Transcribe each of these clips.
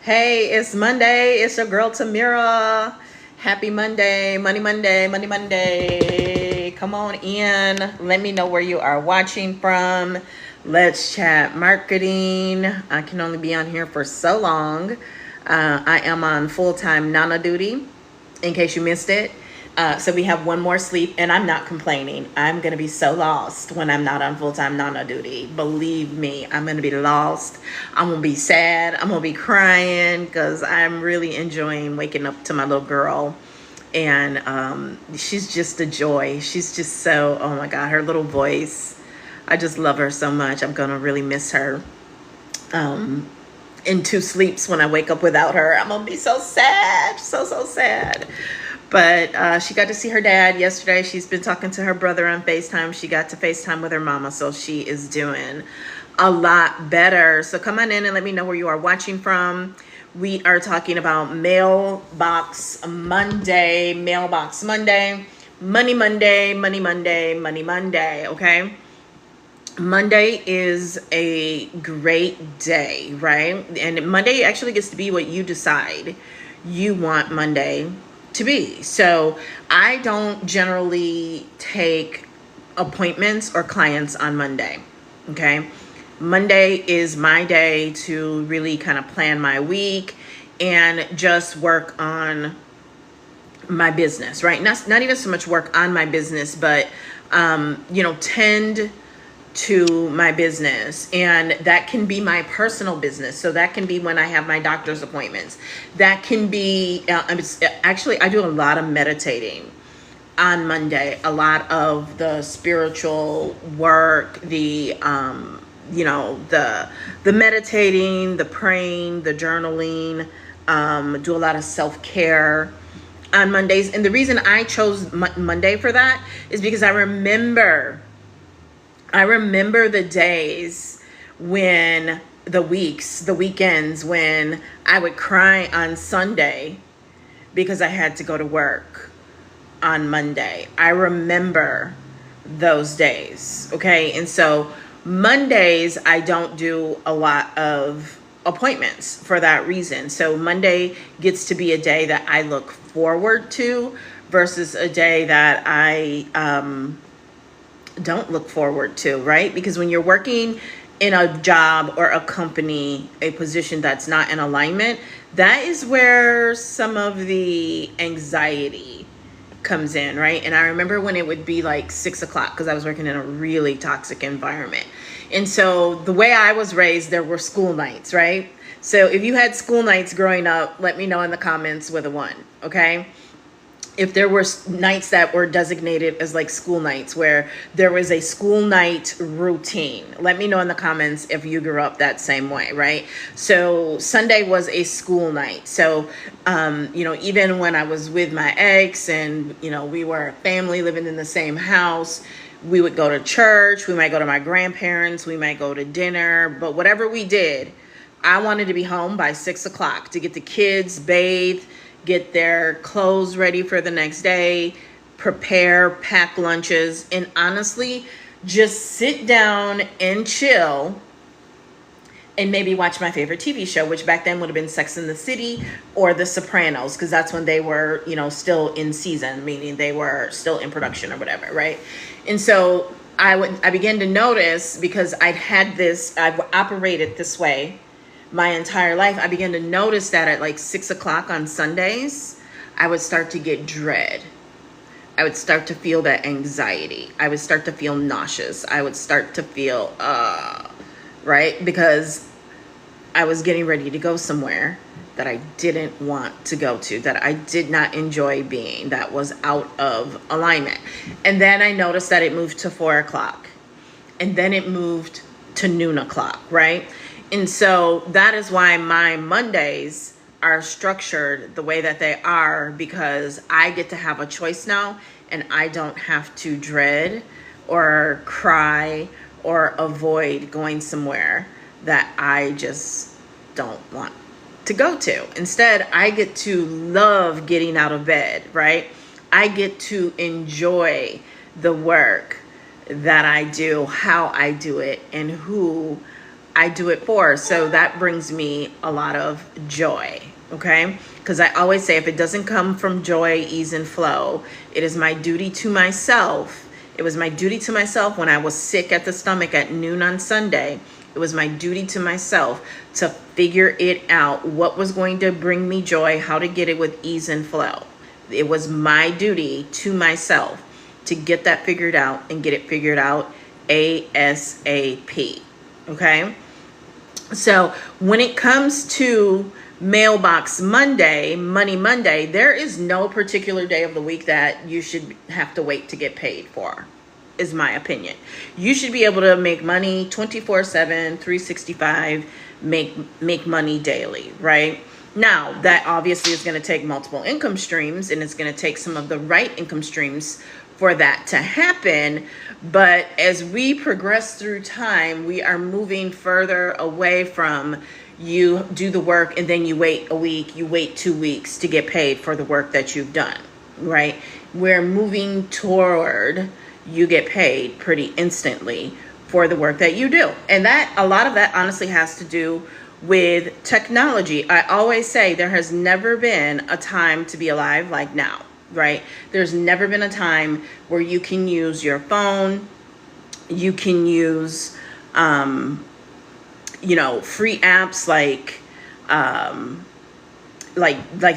Hey, it's Monday. It's your girl Tamira. Happy Monday, Money Monday, Money Monday. Come on in. Let me know where you are watching from. Let's chat marketing. I can only be on here for so long. I am on full-time Nana duty, in case you missed it. So we have one more sleep, and I'm not complaining. I'm going to be so lost when I'm not on full-time Nana duty. Believe me, I'm going to be lost. I'm going to be sad. I'm going to be crying because I'm really enjoying waking up to my little girl. And she's just a joy. She's just so, oh my God, her little voice. I just love her so much. I'm going to really miss her. In two sleeps when I wake up without her. I'm going to be so sad. So sad. But she got to see her dad yesterday. She's been talking to her brother on FaceTime. She got to FaceTime with her mama, so she is doing a lot better. So come on in and let me know where you are watching from. We are talking about Mailbox Monday, Mailbox Monday, Money Monday, Money Monday, Money Monday, okay? Monday is a great day, right? And Monday actually gets to be what you decide you want Monday to be. So I don't generally take appointments or clients on Monday. Okay. Monday is my day to really kind of plan my week and just work on my business, right? Not even so much work on my business, but, tend to my business, and that can be my personal business. So that can be when I have my doctor's appointments. That can be actually I do a lot of meditating on Monday, a lot of the spiritual work, the meditating, the praying, the journaling, do a lot of self-care on Mondays. And the reason I chose Monday for that is because I remember the days when the weekends when I would cry on Sunday because I had to go to work on Monday. I remember those days, okay? And so Mondays, I don't do a lot of appointments for that reason. So Monday gets to be a day that I look forward to versus a day that I don't look forward to, right? Because when you're working in a job or a company, a position that's not in alignment, that is where some of the anxiety comes in, right? And I remember when it would be like 6 o'clock because I was working in a really toxic environment. And so the way I was raised, there were school nights, right? So if you had school nights growing up, let me know in the comments with a 1, okay? If there were nights that were designated as like school nights where there was a school night routine, let me know in the comments if you grew up that same way, right? So Sunday was a school night. So, even when I was with my ex and, we were a family living in the same house, we would go to church, we might go to my grandparents, we might go to dinner, but whatever we did, I wanted to be home by 6 o'clock to get the kids bathed, get their clothes ready for the next day, prepare, pack lunches, and honestly, just sit down and chill and maybe watch my favorite TV show, which back then would have been Sex and the City or The Sopranos, because that's when they were, still in season, meaning they were still in production or whatever, right? And so I began to notice, because I've operated this way my entire life, I began to notice that at like 6 o'clock on Sundays, I would start to get dread. I would start to feel that anxiety. I would start to feel nauseous. I would start to feel, right? Because I was getting ready to go somewhere that I didn't want to go to, that I did not enjoy being, that was out of alignment. And then I noticed that it moved to 4 o'clock. And then it moved to noon o'clock, right? And so that is why my Mondays are structured the way that they are, because I get to have a choice now and I don't have to dread or cry or avoid going somewhere that I just don't want to go to. Instead, I get to love getting out of bed, right? I get to enjoy the work that I do, how I do it, and who I do it for. So that brings me a lot of joy, okay? Because I always say, if it doesn't come from joy, ease, and flow, it is my duty to myself. It was my duty to myself when I was sick at the stomach at noon on Sunday. It was my duty to myself to figure it out, what was going to bring me joy, how to get it with ease and flow. It was my duty to myself to get that figured out and get it figured out ASAP, okay? So when it comes to Mailbox Monday, Money Monday, there is no particular day of the week that you should have to wait to get paid for, is my opinion. You should be able to make money 24/7, 365, make money daily, right? Now, that obviously is going to take multiple income streams, and it's going to take some of the right income streams for that to happen. But as we progress through time, we are moving further away from you do the work and then you wait a week, you wait 2 weeks to get paid for the work that you've done, right? We're moving toward you get paid pretty instantly for the work that you do. And that, a lot of that honestly has to do with technology. I always say there has never been a time to be alive like now, right? There's never been a time where you can use your phone, you can use, free apps like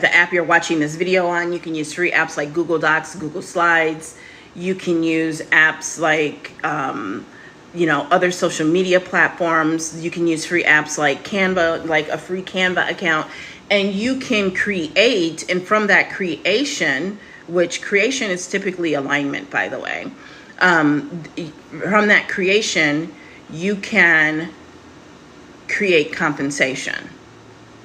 the app you're watching this video on. You can use free apps like Google Docs, Google Slides. You can use apps like, other social media platforms. You can use free apps like Canva, like a free Canva account, and you can create. And from that creation, which creation is typically alignment, by the way, from that creation, you can create compensation.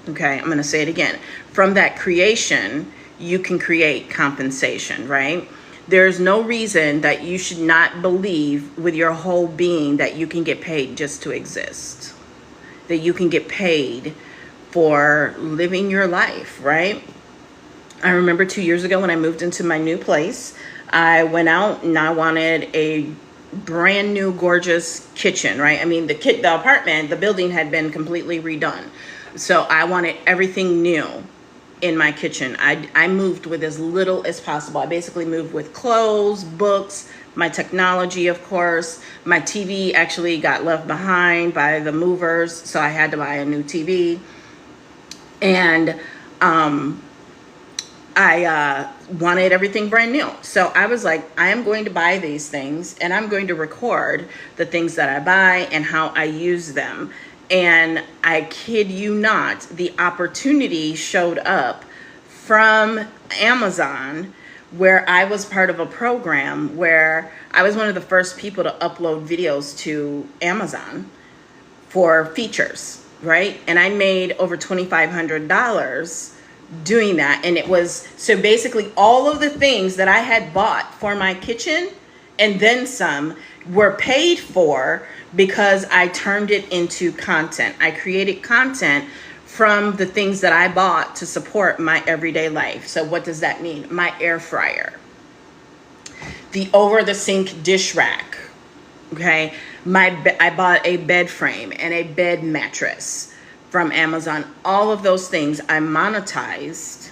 Okay, I'm going to say it again. From that creation, you can create compensation, right? There's no reason that you should not believe with your whole being that you can get paid just to exist, that you can get paid for living your life, right? I remember 2 years ago when I moved into my new place, I went out and I wanted a brand new gorgeous kitchen, right? I mean, the apartment, the building had been completely redone. So I wanted everything new in my kitchen. I moved with as little as possible. I basically moved with clothes, books, my technology, of course. My TV actually got left behind by the movers, so I had to buy a new TV. And I wanted everything brand new. So I was like, I am going to buy these things and I'm going to record the things that I buy and how I use them. And I kid you not, the opportunity showed up from Amazon, where I was part of a program where I was one of the first people to upload videos to Amazon for features, right? And I made over $2,500 doing that. And it was, so basically all of the things that I had bought for my kitchen and then some were paid for because I turned it into content. I created content from the things that I bought to support my everyday life. So what does that mean? My air fryer, the over the sink dish rack, okay? I bought a bed frame and a bed mattress from Amazon. All of those things I monetized,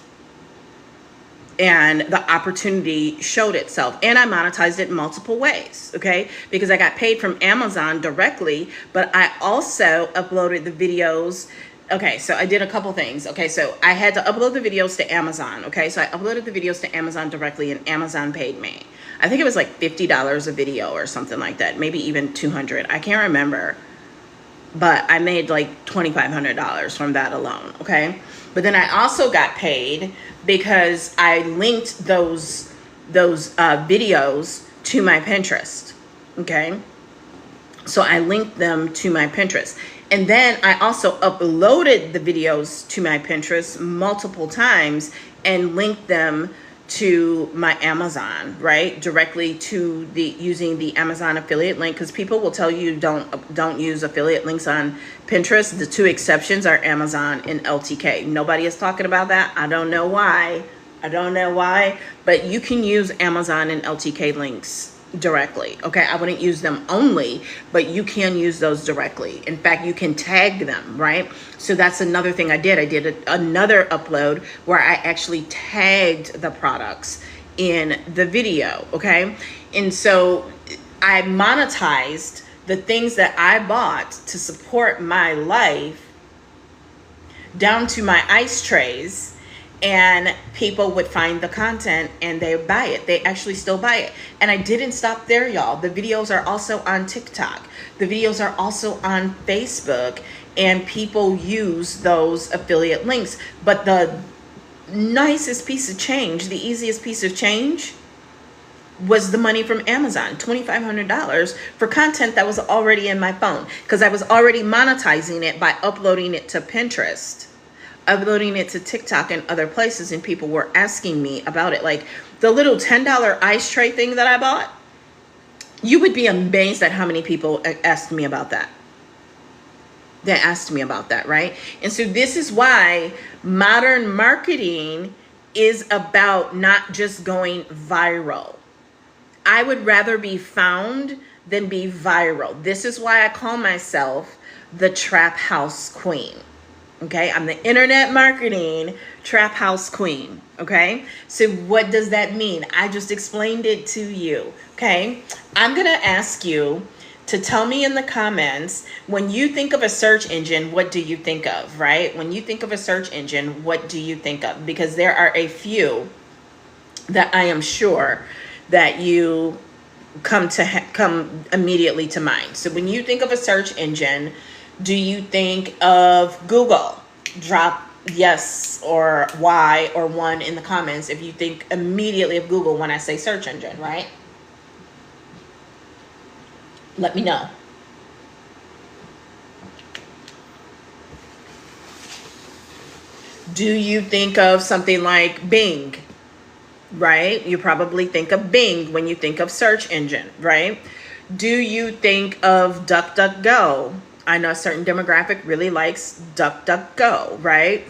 and the opportunity showed itself. And I monetized it in multiple ways, okay? Because I got paid from Amazon directly, but I also uploaded the videos. Okay, so I did a couple things. Okay, so I had to upload the videos to Amazon, okay? So I uploaded the videos to Amazon directly, and Amazon paid me. I think it was like $50 a video or something like that, maybe even $200. I can't remember. But I made like $2,500 from that alone, okay? But then I also got paid because I linked those videos to my Pinterest, okay? So I linked them to my Pinterest. And then I also uploaded the videos to my Pinterest multiple times and linked them to my Amazon, right? Directly to using the Amazon affiliate link, because people will tell you don't use affiliate links on Pinterest. The two exceptions are Amazon and LTK. Nobody is talking about that. I don't know why, but you can use Amazon and LTK links directly. Okay, I wouldn't use them only, but you can use those directly. In fact, you can tag them, right? So that's another thing I did. I did another upload where I actually tagged the products in the video. Okay, and so I monetized the things that I bought to support my life down to my ice trays, and people would find the content and they buy it. They actually still buy it. And I didn't stop there, y'all. The videos are also on TikTok. The videos are also on Facebook, and people use those affiliate links. But the nicest piece of change, the easiest piece of change, was the money from Amazon, $2,500 for content that was already in my phone, because I was already monetizing it by uploading it to Pinterest, uploading it to TikTok and other places, and people were asking me about it. Like the little $10 ice tray thing that I bought, you would be amazed at how many people asked me about that. They asked me about that, right? And so this is why modern marketing is about not just going viral. I would rather be found than be viral. This is why I call myself the Trap House Queen. Okay, I'm the internet marketing Trap House Queen. Okay, so what does that mean? I just explained it to you. Okay, I'm gonna ask you to tell me in the comments, when you think of a search engine, what do you think of, right? When you think of a search engine, what do you think of? Because there are a few that I am sure that you come immediately to mind. So when you think of a search engine, do you think of Google? Drop yes or Y or 1 in the comments if you think immediately of Google when I say search engine, right? Let me know. Do you think of something like Bing? Right? You probably think of Bing when you think of search engine, right? Do you think of DuckDuckGo? I know a certain demographic really likes DuckDuckGo, right?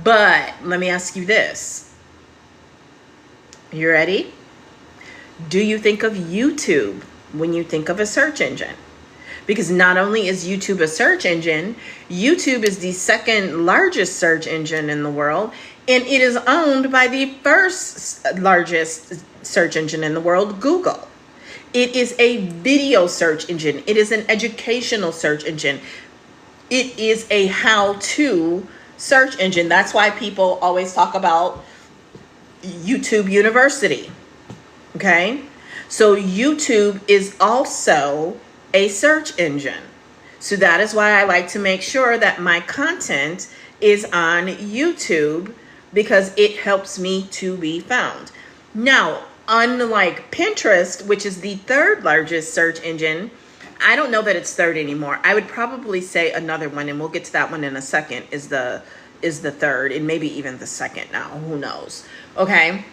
But let me ask you this. You ready? Do you think of YouTube when you think of a search engine? Because not only is YouTube a search engine, YouTube is the second largest search engine in the world, and it is owned by the first largest search engine in the world, Google. It is a video search engine. It is an educational search engine. It is a how-to search engine. That's why people always talk about YouTube University. Okay? So YouTube is also a search engine. So that is why I like to make sure that my content is on YouTube, because it helps me to be found. Now, unlike Pinterest, which is the third largest search engine, I don't know that it's third anymore. I would probably say another one, and we'll get to that one in a second, is the third, and maybe even the second now. Who knows? Okay.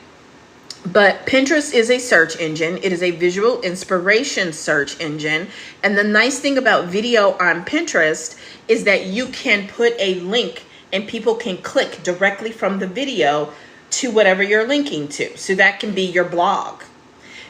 But Pinterest is a search engine. It is a visual inspiration search engine. And the nice thing about video on Pinterest is that you can put a link and people can click directly from the video to whatever you're linking to. So that can be your blog.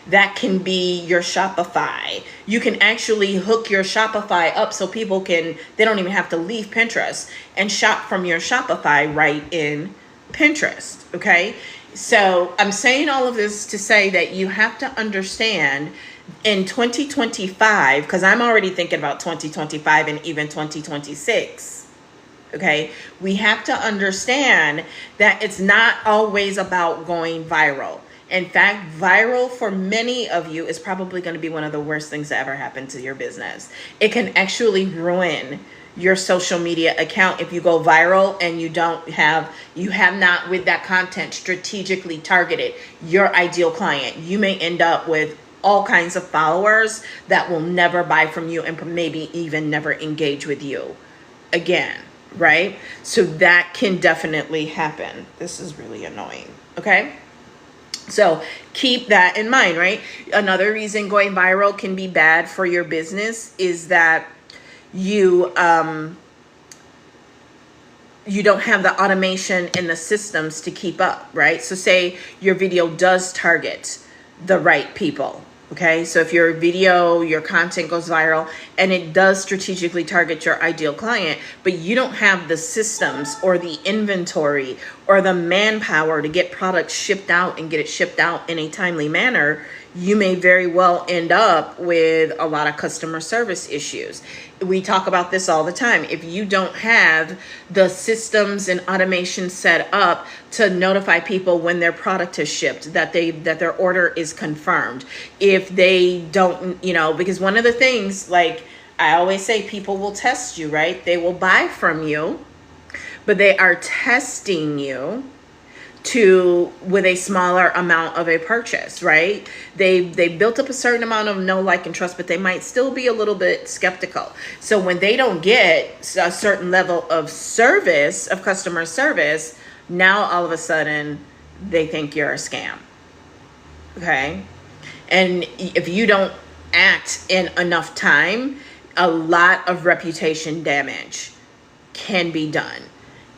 That can be your Shopify. You can actually hook your Shopify up so people they don't even have to leave Pinterest and shop from your Shopify right in Pinterest. Okay. So I'm saying all of this to say that you have to understand in 2025, because I'm already thinking about 2025 and even 2026. Okay, we have to understand that it's not always about going viral. In fact, viral for many of you is probably going to be one of the worst things that ever happened to your business. It can actually ruin your social media account if you go viral and you have not with that content strategically targeted your ideal client. You may end up with all kinds of followers that will never buy from you and maybe even never engage with you again. Right? So that can definitely happen. This is really annoying. Okay? So keep that in mind, right? Another reason going viral can be bad for your business is that you don't have the automation and the systems to keep up, right? So say your video does target the right people, Okay, so if your video, your content goes viral and it does strategically target your ideal client, but you don't have the systems or the inventory or the manpower to get products shipped out and get it shipped out in a timely manner, you may very well end up with a lot of customer service issues. We talk about this all the time. If you don't have the systems and automation set up to notify people when their product is shipped, that their order is confirmed, if they don't, because one of the things, like I always say, people will test you, right? They will buy from you, but they are testing you with a smaller amount of a purchase, right? They built up a certain amount of know, like, and trust, but they might still be a little bit skeptical. So when they don't get a certain level of service, of customer service, now all of a sudden they think you're a scam. Okay? And if you don't act in enough time, a lot of reputation damage can be done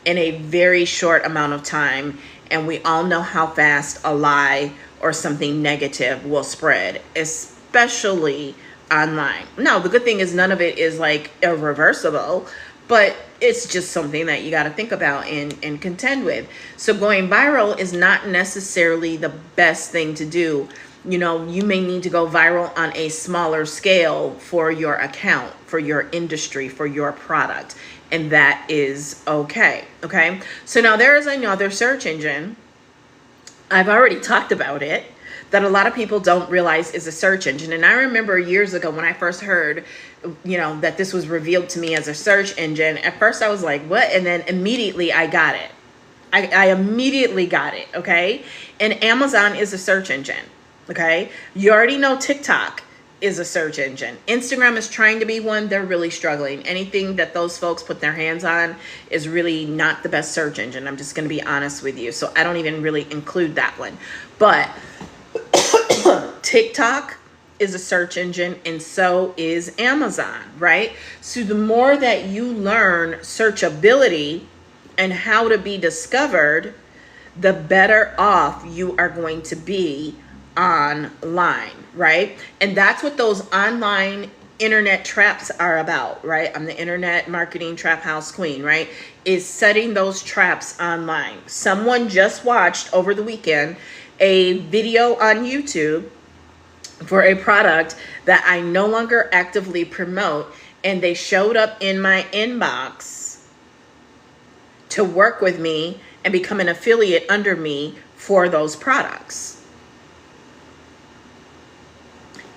in a very short amount of time. And we all know how fast a lie or something negative will spread, especially online. Now, the good thing is none of it is like irreversible, but it's just something that you got to think about and contend with. So going viral is not necessarily the best thing to do. You may need to go viral on a smaller scale for your account, for your industry, for your product. And that is okay. Okay. So now there is another search engine. I've already talked about it, that a lot of people don't realize is a search engine. And I remember years ago when I first heard, that this was revealed to me as a search engine. At first I was like, what? And then immediately I got it. I immediately got it. Okay. And Amazon is a search engine. Okay. You already know TikTok is a search engine. Instagram is trying to be one. They're really struggling. Anything that those folks put their hands on is really not the best search engine. I'm just going to be honest with you. So I don't even really include that one. But TikTok is a search engine, and so is Amazon, right? So the more that you learn searchability and how to be discovered, the better off you are going to be online, right? And that's what those online internet traps are about, right? I'm the internet marketing trap house queen, right? Is setting those traps online. Someone just watched over the weekend a video on YouTube for a product that I no longer actively promote, and they showed up in my inbox to work with me and become an affiliate under me for those products.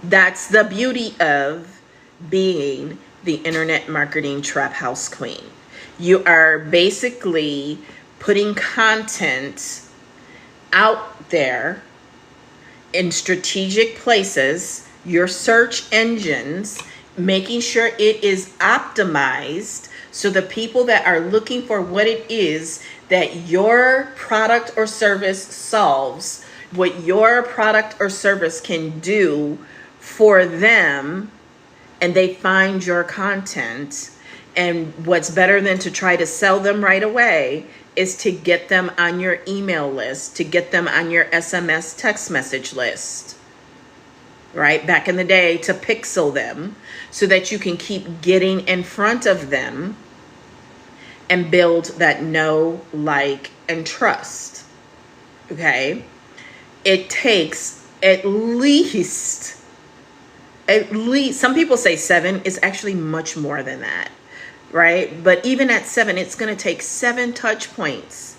That's the beauty of being the internet marketing trap house queen. You are basically putting content out there in strategic places, your search engines, making sure it is optimized so the people that are looking for what it is that your product or service solves, what your product or service can do for them, and they find your content. And what's better than to try to sell them right away is to get them on your email list, to get them on your SMS text message list, right? Back in the day, to pixel them so that you can keep getting in front of them and build that know, like, and trust. Okay? It takes at least, some people say 7, it's actually much more than that, right? But even at 7, it's going to take 7 touch points,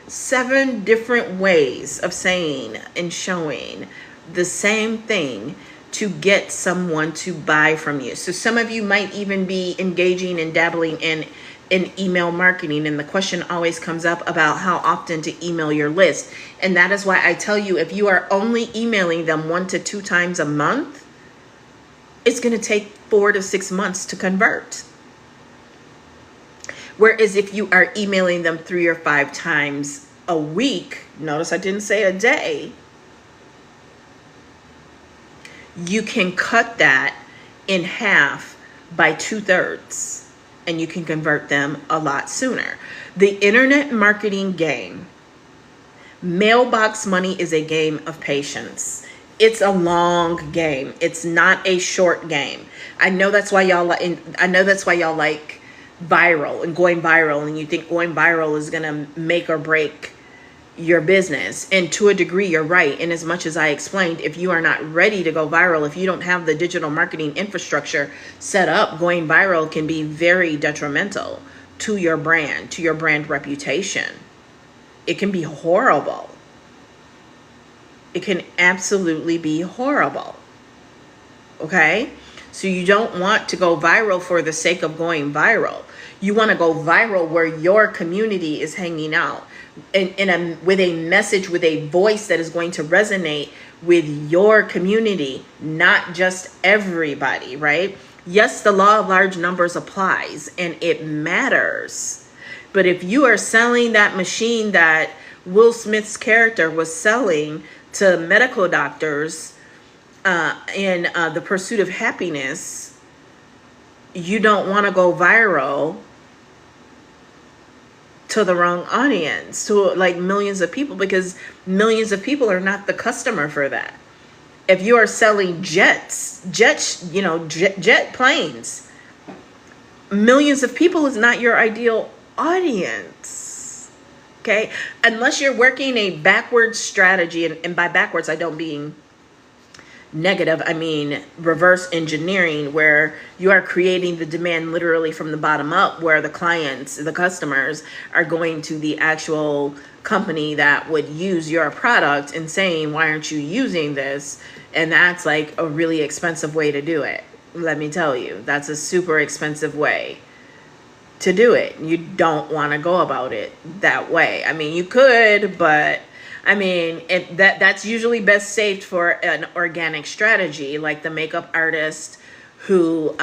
7 different ways of saying and showing the same thing to get someone to buy from you. So some of you might even be engaging and dabbling in email marketing, and the question always comes up about how often to email your list. And that is why I tell you, if you are only emailing them 1 to 2 times a month, it's going to take 4 to 6 months to convert. Whereas if you are emailing them 3 or 5 times a week, notice I didn't say a day, you can cut that in half by 2/3, and you can convert them a lot sooner. The internet marketing game, mailbox money, is a game of patience. It's a long game. It's not a short game. I know that's why y'all like viral and going viral, and you think going viral is going to make or break your business. And to a degree, you're right. And as much as I explained, if you are not ready to go viral, if you don't have the digital marketing infrastructure set up, going viral can be very detrimental to your brand reputation. It can be horrible. It can absolutely be horrible. Okay? So you don't want to go viral for the sake of going viral. You want to go viral where your community is hanging out with a message, with a voice that is going to resonate with your community, not just everybody, right? Yes, the law of large numbers applies and it matters. But if you are selling that machine that Will Smith's character was selling to medical doctors in the pursuit of happiness, you don't want to go viral to the wrong audience, to like millions of people, because millions of people are not the customer for that. If you are selling jet planes, millions of people is not your ideal audience. Okay, unless you're working a backwards strategy, and by backwards I don't mean negative, I mean reverse engineering, where you are creating the demand literally from the bottom up, where the clients, the customers are going to the actual company that would use your product and saying, why aren't you using this? And that's like a really expensive way to do it. Let me tell you, that's a super expensive way to do it. You don't want to go about it that way. I mean, you could, but I mean, that's usually best saved for an organic strategy, like the makeup artist who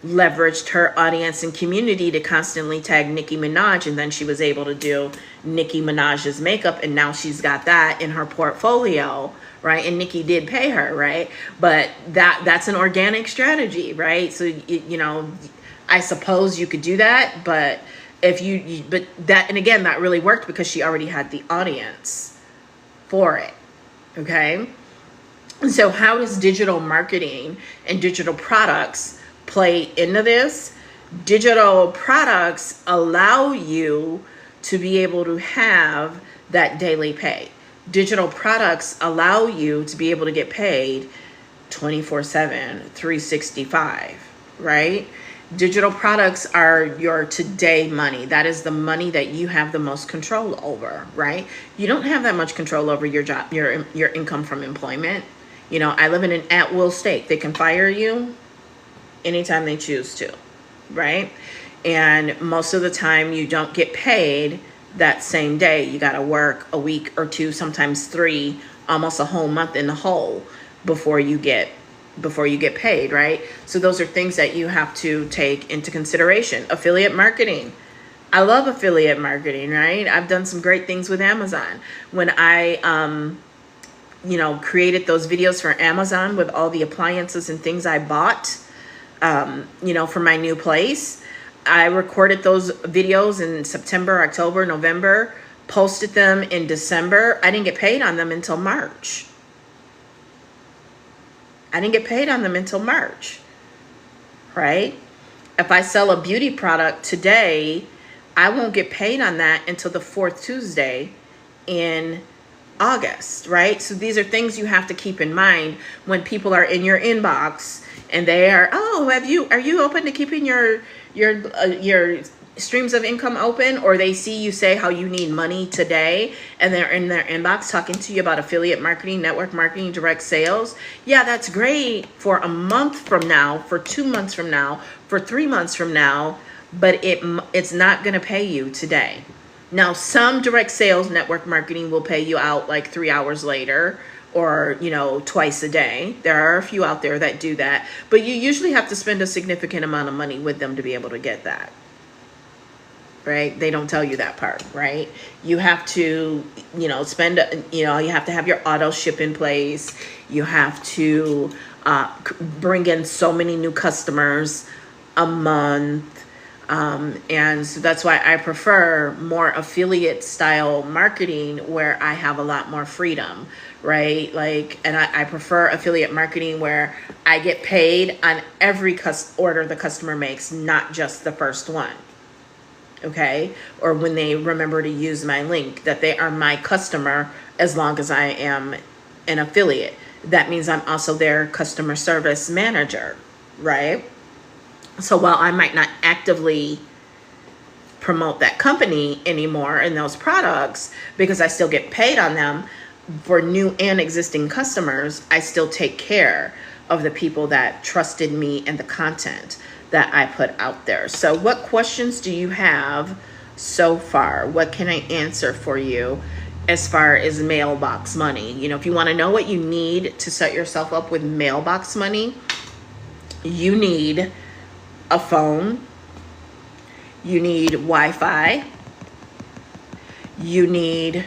leveraged her audience and community to constantly tag Nicki Minaj, and then she was able to do Nicki Minaj's makeup, and now she's got that in her portfolio, right? And Nicki did pay her, right? But that's an organic strategy, right? So I suppose you could do that, but and again, that really worked because she already had the audience for it. Okay. And so how does digital marketing and digital products play into this? Digital products allow you to be able to have that daily pay. Digital products allow you to be able to get paid 24/7, 365, right? Digital products are your today money. That is the money that you have the most control over, right? You don't have that much control over your job, your income from employment. I live in an at-will state. They can fire you anytime they choose to, right? And most of the time you don't get paid that same day. You got to work a week or two, sometimes 3, almost a whole month in the hole before you get paid, right? So those are things that you have to take into consideration. Affiliate marketing. I love affiliate marketing, right? I've done some great things with Amazon. When I, created those videos for Amazon with all the appliances and things I bought, for my new place, I recorded those videos in September, October, November, posted them in December. I didn't get paid on them until March. Right? If I sell a beauty product today, I won't get paid on that until the 4th Tuesday in August, right? So these are things you have to keep in mind when people are in your inbox and they are, are you open to keeping your streams of income open? Or they see you say how you need money today and they're in their inbox talking to you about affiliate marketing, network marketing, direct sales. Yeah, that's great for a month from now, for 2 months from now, for 3 months from now, but it's not going to pay you today. Now, some direct sales network marketing will pay you out like 3 hours later, or twice a day. There are a few out there that do that, but you usually have to spend a significant amount of money with them to be able to get that. Right? They don't tell you that part, right? You have to, you have to have your auto ship in place. You have to bring in so many new customers a month. And so that's why I prefer more affiliate style marketing where I have a lot more freedom, right? Like, and I prefer affiliate marketing where I get paid on every order the customer makes, not just the first one. Okay. Or when they remember to use my link, that they are my customer as long as I am an affiliate. That means I'm also their customer service manager, right? So while I might not actively promote that company anymore and those products, because I still get paid on them for new and existing customers, I still take care of the people that trusted me and the content that I put out there. So what questions do you have so far? What can I answer for you as far as mailbox money? You know, if you want to know what you need to set yourself up with mailbox money, you need a phone, you need Wi-Fi, you need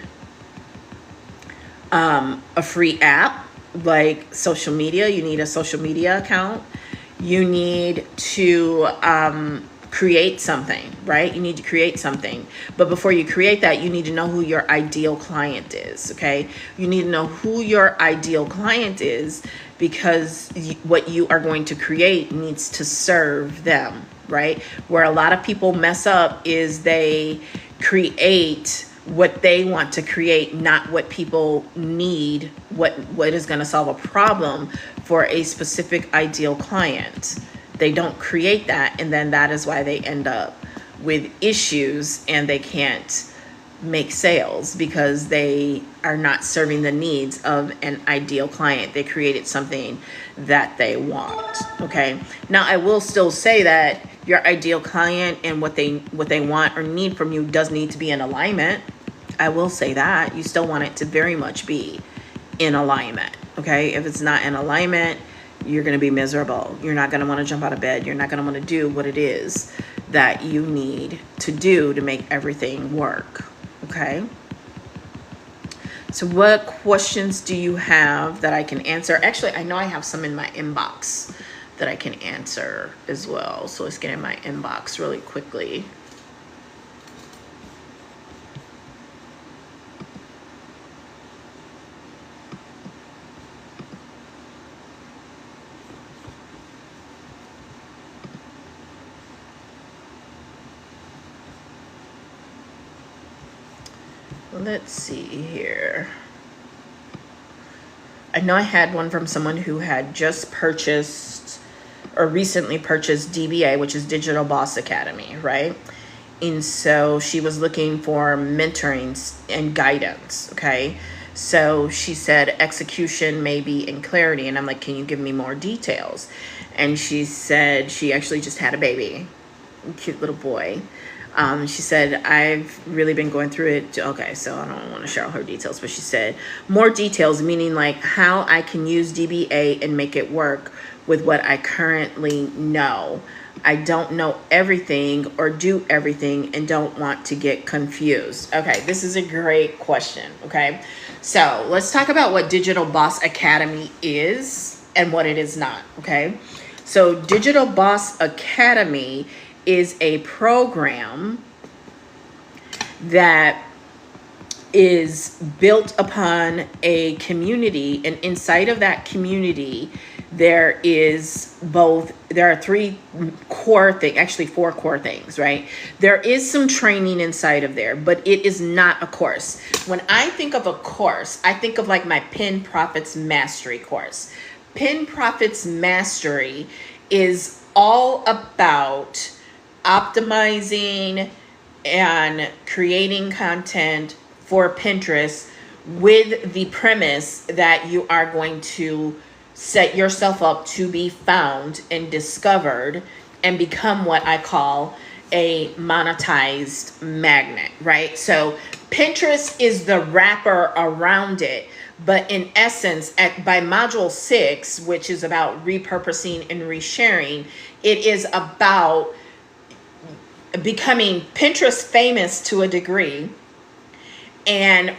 a free app like social media. You need a social media account. You need to create something, right? You need to create something. But before you create that, you need to know who your ideal client is, okay? You need to know who your ideal client is, because what you are going to create needs to serve them, right? Where a lot of people mess up is they create what they want to create, not what people need, what is going to solve a problem for a specific ideal client. They don't create that, and then that is why they end up with issues and they can't make sales, because they are not serving the needs of an ideal client. They created something that they want. Okay. Now I will still say that your ideal client and what they want or need from you does need to be in alignment. I will say that you still want it to very much be in alignment. Okay. If it's not in alignment, you're going to be miserable. You're not going to want to jump out of bed. You're not going to want to do what it is that you need to do to make everything work. Okay. So what questions do you have that I can answer? Actually, I know I have some in my inbox that I can answer as well. So let's get in my inbox really quickly. Let's see here. I know I had one from someone who had just purchased or recently purchased DBA, which is Digital Boss Academy, right? And so she was looking for mentoring and guidance, okay? So she said execution, maybe, and clarity. And I'm like, can you give me more details? And she said she actually just had a baby, a cute little boy. She said, I've really been going through it. Okay, so I don't want to share all her details, but she said more details, meaning like how I can use DBA and make it work with what I currently know. I don't know everything or do everything and don't want to get confused. Okay, this is a great question. Okay, so let's talk about what Digital Boss Academy is and what it is not. Okay, so Digital Boss Academy is a program that is built upon a community, and inside of that community there are three core things, actually four core things, right? There is some training inside of there, but it is not a course. When I think of a course, I think of like my Pin Profits Mastery course. Pin Profits Mastery is all about optimizing and creating content for Pinterest with the premise that you are going to set yourself up to be found and discovered and become what I call a monetized magnet, right? So Pinterest is the wrapper around it. But in essence, by module 6, which is about repurposing and resharing, it is about becoming Pinterest famous to a degree, and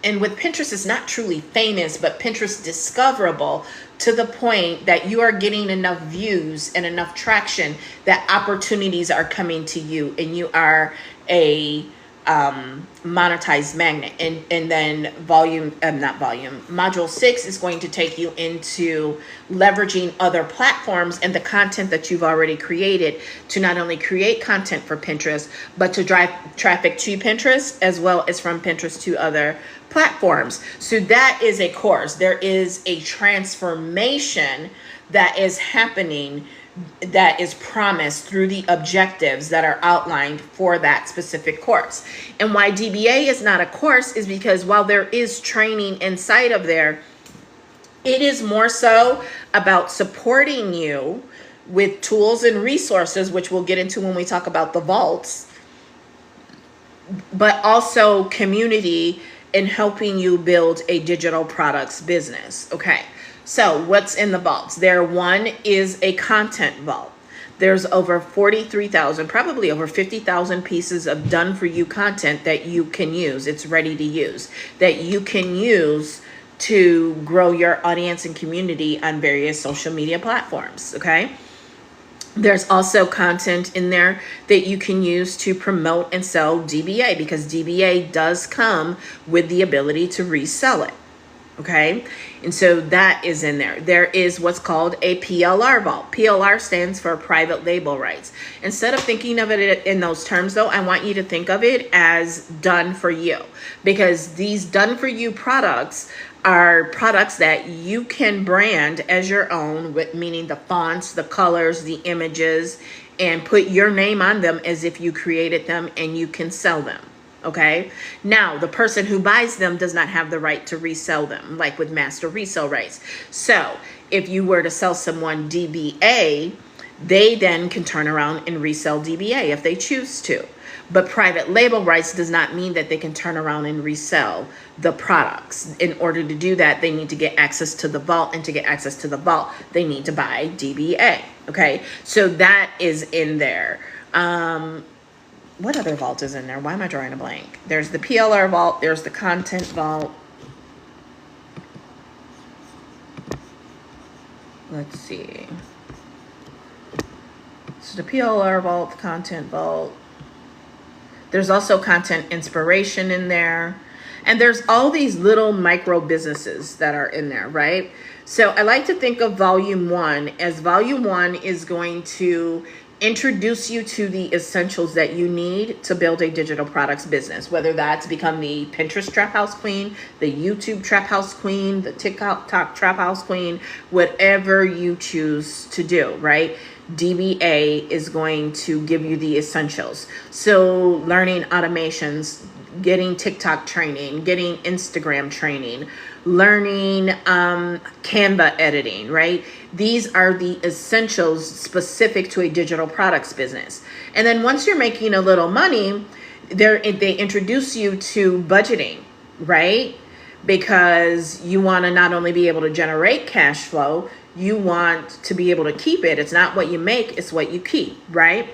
and with Pinterest, it's not truly famous, but Pinterest discoverable to the point that you are getting enough views and enough traction that opportunities are coming to you, and you are a monetized magnet. And then module 6 is going to take you into leveraging other platforms and the content that you've already created to not only create content for Pinterest, but to drive traffic to Pinterest as well as from Pinterest to other platforms. So that is a course. There is a transformation that is happening, that is promised through the objectives that are outlined for that specific course. And why DBA is not a course is because while there is training inside of there, it is more so about supporting you with tools and resources, which we'll get into when we talk about the vaults, but also community and helping you build a digital products business. Okay. So what's in the vaults? One is a content vault. There's over 43,000, probably over 50,000 pieces of done for you content that you can use. It's ready to use, that you can use to grow your audience and community on various social media platforms. Okay. There's also content in there that you can use to promote and sell DBA, because DBA does come with the ability to resell it. Okay. And so that is in there. There is what's called a PLR vault. PLR stands for private label rights. Instead of thinking of it in those terms, though, I want you to think of it as done for you, because these done for you products are products that you can brand as your own, with meaning the fonts, the colors, the images, and put your name on them as if you created them, and you can sell them. Okay. Now, the person who buys them does not have the right to resell them, like with master resale rights. So if you were to sell someone DBA, they then can turn around and resell DBA if they choose to. But private label rights does not mean that they can turn around and resell the products. In order to do that, they need to get access to the vault, and to get access to the vault, they need to buy DBA. Okay. So that is in there. What other vault is in there? Why am I drawing a blank? There's the PLR vault. There's the content vault. Let's see. So the PLR vault, the content vault. There's also content inspiration in there. And there's all these little micro businesses that are in there, right? So I like to think of volume 1 as volume 1 is going to introduce you to the essentials that you need to build a digital products business, whether that's become the Pinterest Trap House Queen, the YouTube Trap House Queen, the TikTok Trap House Queen, whatever you choose to do, right? DBA is going to give you the essentials. So learning automations, getting TikTok training, getting Instagram training, learning Canva editing, right? These are the essentials specific to a digital products business. And then once you're making a little money, they introduce you to budgeting, right? Because you want to not only be able to generate cash flow, you want to be able to keep it. It's not what you make, it's what you keep, right?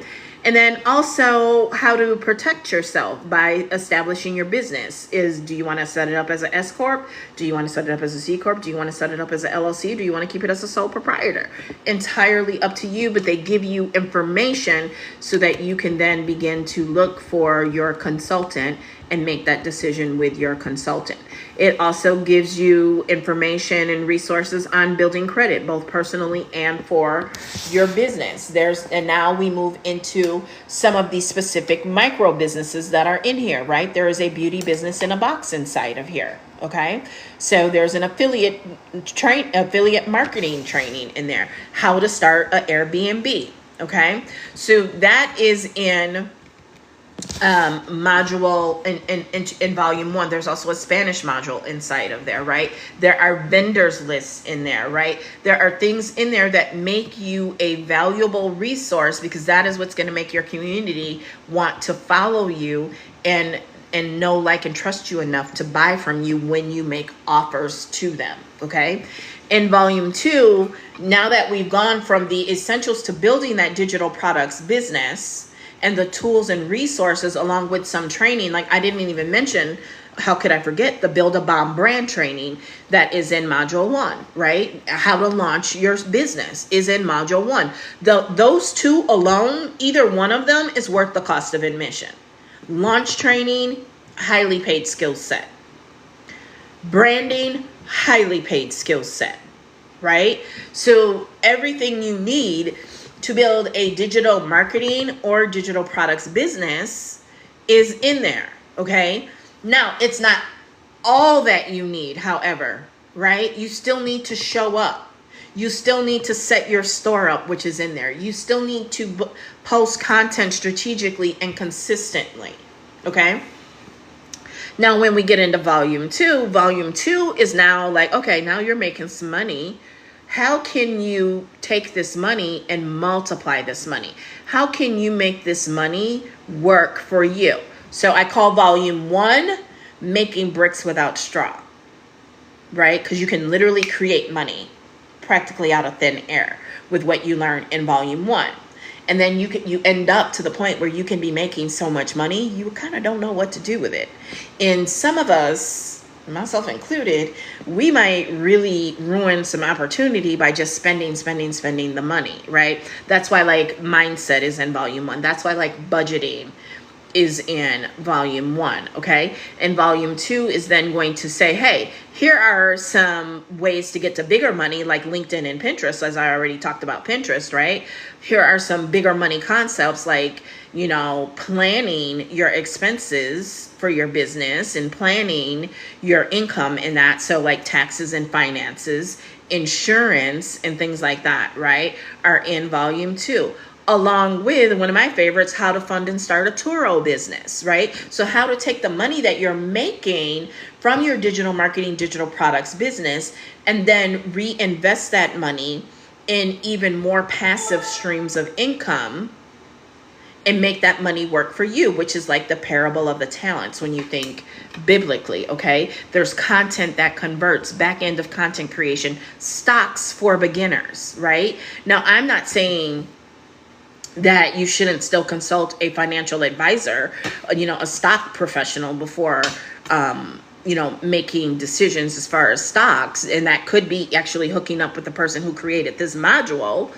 And then also how to protect yourself by establishing your business do you want to set it up as an S Corp? Do you want to set it up as a C Corp? Do you want to set it up as an LLC? Do you want to keep it as a sole proprietor? Entirely up to you, but they give you information so that you can then begin to look for your consultant and make that decision with your consultant. It also gives you information and resources on building credit, both personally and for your business. And now we move into some of these specific micro businesses that are in here, right? There is a beauty business in a box inside of here. Okay. So there's an affiliate marketing training in there, how to start an Airbnb. Okay. So that is in module in volume 1. There's also a Spanish module inside of there, right? There are vendors lists in there, right? There are things in there that make you a valuable resource, because that is what's going to make your community want to follow you and know, like, and trust you enough to buy from you when you make offers to them. Okay. In volume 2, now that we've gone from the essentials to building that digital products business and the tools and resources, along with some training, like I didn't even mention how could I forget the Build a Bomb brand training that is in module 1, right? How to launch your business is in module 1. Those two alone, either one of them is worth the cost of admission. Launch training, highly paid skill set. Branding, highly paid skill set, right? So everything you need to build a digital marketing or digital products business is in there, okay? Now, it's not all that you need, however, right? You still need to show up. You still need to set your store up, which is in there. You still need to post content strategically and consistently, okay? Now, when we get into volume 2 is now like, okay, now you're making some money. How can you take this money and multiply this money? How can you make this money work for you? So I call volume 1 making bricks without straw, right? Because you can literally create money practically out of thin air with what you learn in volume 1. And then you end up to the point where you can be making so much money, you kind of don't know what to do with it. And some of us, myself included, we might really ruin some opportunity by just spending the money, right? That's why like mindset is in volume 1. That's why like budgeting is in volume 1, okay? And volume 2 is then going to say, hey, here are some ways to get to bigger money like LinkedIn and Pinterest, as I already talked about Pinterest, right? Here are some bigger money concepts like, you know, planning your expenses for your business and planning your income in that. So like taxes and finances, insurance and things like that, right, are in volume 2. Along with one of my favorites, how to fund and start a Turo business, right? So how to take the money that you're making from your digital marketing, digital products business, and then reinvest that money in even more passive streams of income and make that money work for you, which is like the parable of the talents when you think biblically, okay? There's content that converts, back end of content creation, stocks for beginners, right? Now, I'm not saying that you shouldn't still consult a financial advisor, you know, a stock professional before, you know, making decisions as far as stocks. And that could be actually hooking up with the person who created this module,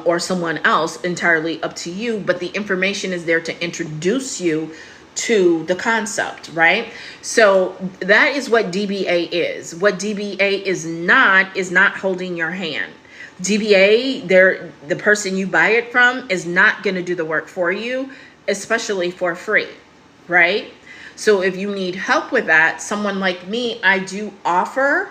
or someone else, entirely up to you. But the information is there to introduce you to the concept, right? So that is what DBA is. What DBA is not holding your hand. DBA, the person you buy it from is not going to do the work for you, especially for free, right? So if you need help with that, someone like me, I do offer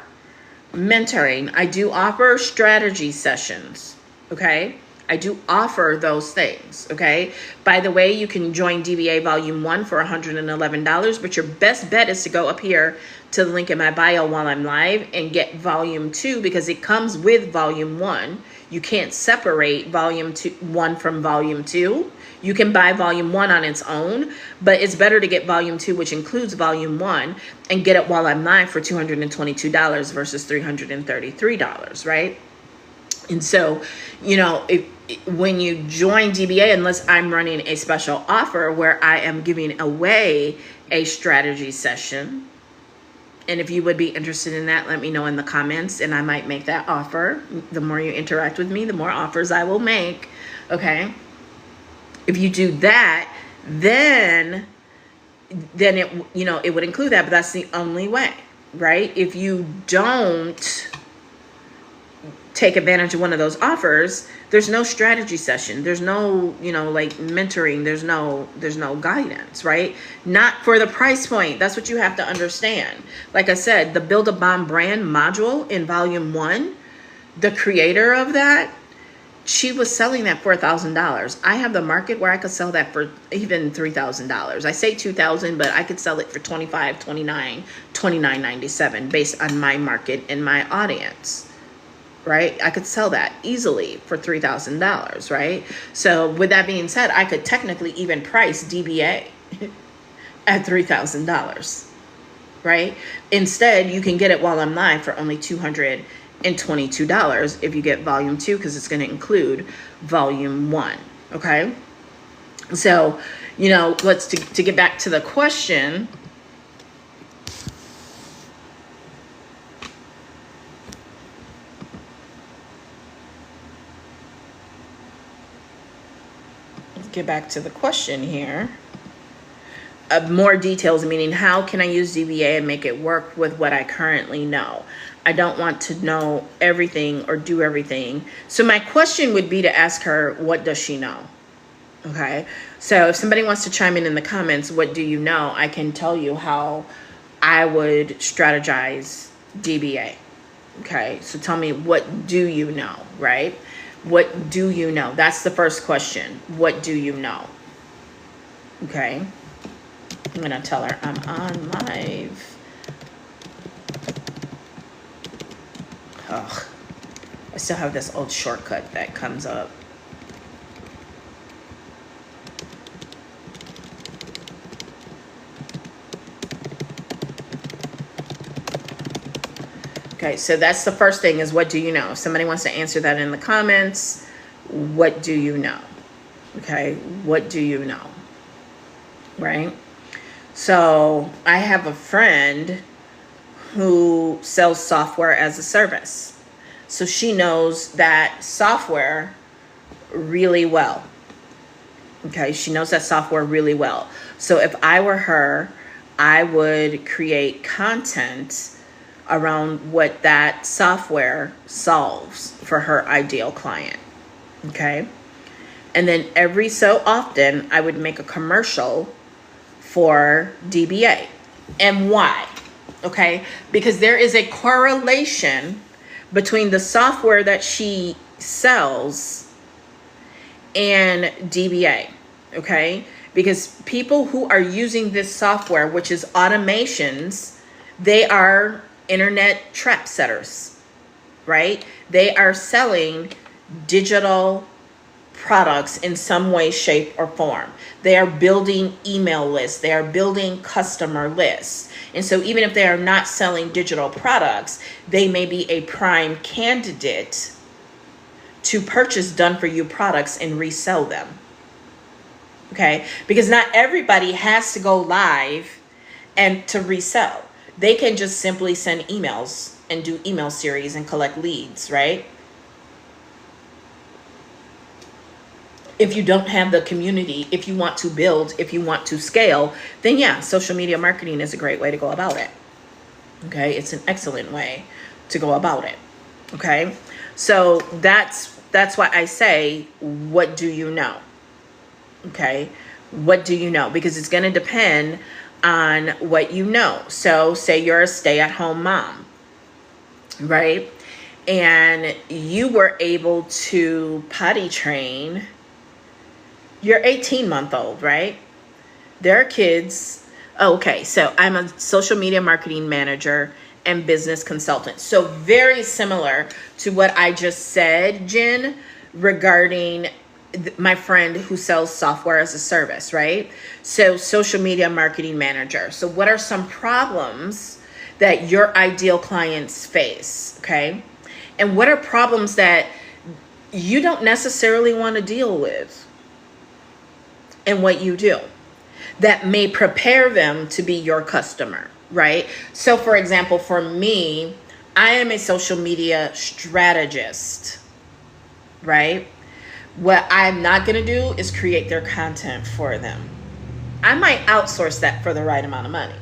mentoring. I do offer strategy sessions, okay? I do offer those things, okay? By the way, you can join DBA Volume 1 for $111, but your best bet is to go up here to the link in my bio while I'm live and get Volume 2 because it comes with Volume 1. You can't separate Volume 1 from Volume 2. You can buy Volume 1 on its own, but it's better to get Volume 2, which includes Volume 1, and get it while I'm live for $222 versus $333, right? And so, you know, when you join DBA, unless I'm running a special offer where I am giving away a strategy session, and if you would be interested in that, let me know in the comments and I might make that offer. The more you interact with me, the more offers I will make, okay? If you do that, then it, you know, it would include that, but that's the only way, right? If you don't take advantage of one of those offers, there's no strategy session. There's no, you know, like mentoring. There's no guidance, right? Not for the price point. That's what you have to understand. Like I said, the Build a Bomb brand module in Volume 1, the creator of that, she was selling that for $1,000. I have the market where I could sell that for even $3,000. I say $2,000, but I could sell it for $25, $29, $29.97 based on my market and my audience. Right? I could sell that easily for $3,000, right? So with that being said, I could technically even price DBA at $3,000, right? Instead, you can get it while I'm live for only $222 if you get Volume 2, because it's going to include Volume 1, okay? So, you know, to get back to the question, get back to the question here. More details, meaning how can I use DBA and make it work with what I currently know? I don't want to know everything or do everything. So my question would be to ask her, what does she know? Okay. So if somebody wants to chime in the comments, what do you know? I can tell you how I would strategize DBA. Okay. So tell me, what do you know, right? What do you know? That's the first question. What do you know? Okay. I'm going to tell her I'm on live. Ugh. I still have this old shortcut that comes up. Okay, so that's the first thing is what do you know? If somebody wants to answer that in the comments, what do you know? Okay, what do you know? Right? So I have a friend who sells software as a service. So she knows that software really well. Okay, she knows that software really well. So if I were her, I would create content around what that software solves for her ideal client. Okay. And then every so often I would make a commercial for DBA. And why? Okay. Because there is a correlation between the software that she sells and DBA. Okay. Because people who are using this software, which is automations, they are internet trap setters, right? They are selling digital products in some way, shape, or form. They are building email lists. They are building customer lists. And so even if they are not selling digital products, they may be a prime candidate to purchase done-for-you products and resell them. Okay? Because not everybody has to go live and to resell. They can just simply send emails and do email series and collect leads, right? If you don't have the community, if you want to build, if you want to scale, then yeah, social media marketing is a great way to go about it. Okay, it's an excellent way to go about it. Okay, so that's why I say, what do you know? Okay, what do you know? Because it's going to depend on what you know. So say you're a stay-at-home mom, right? And you were able to potty train your 18-month-old, right? There are kids. Okay, so I'm a social media marketing manager and business consultant. So very similar to what I just said, Jen, regarding my friend who sells software as a service, right? So social media marketing manager. So what are some problems that your ideal clients face, okay? And what are problems that you don't necessarily want to deal with in what you do that may prepare them to be your customer, right? So for example, for me, I am a social media strategist, right? What I'm not going to do is create their content for them. I might outsource that for the right amount of money,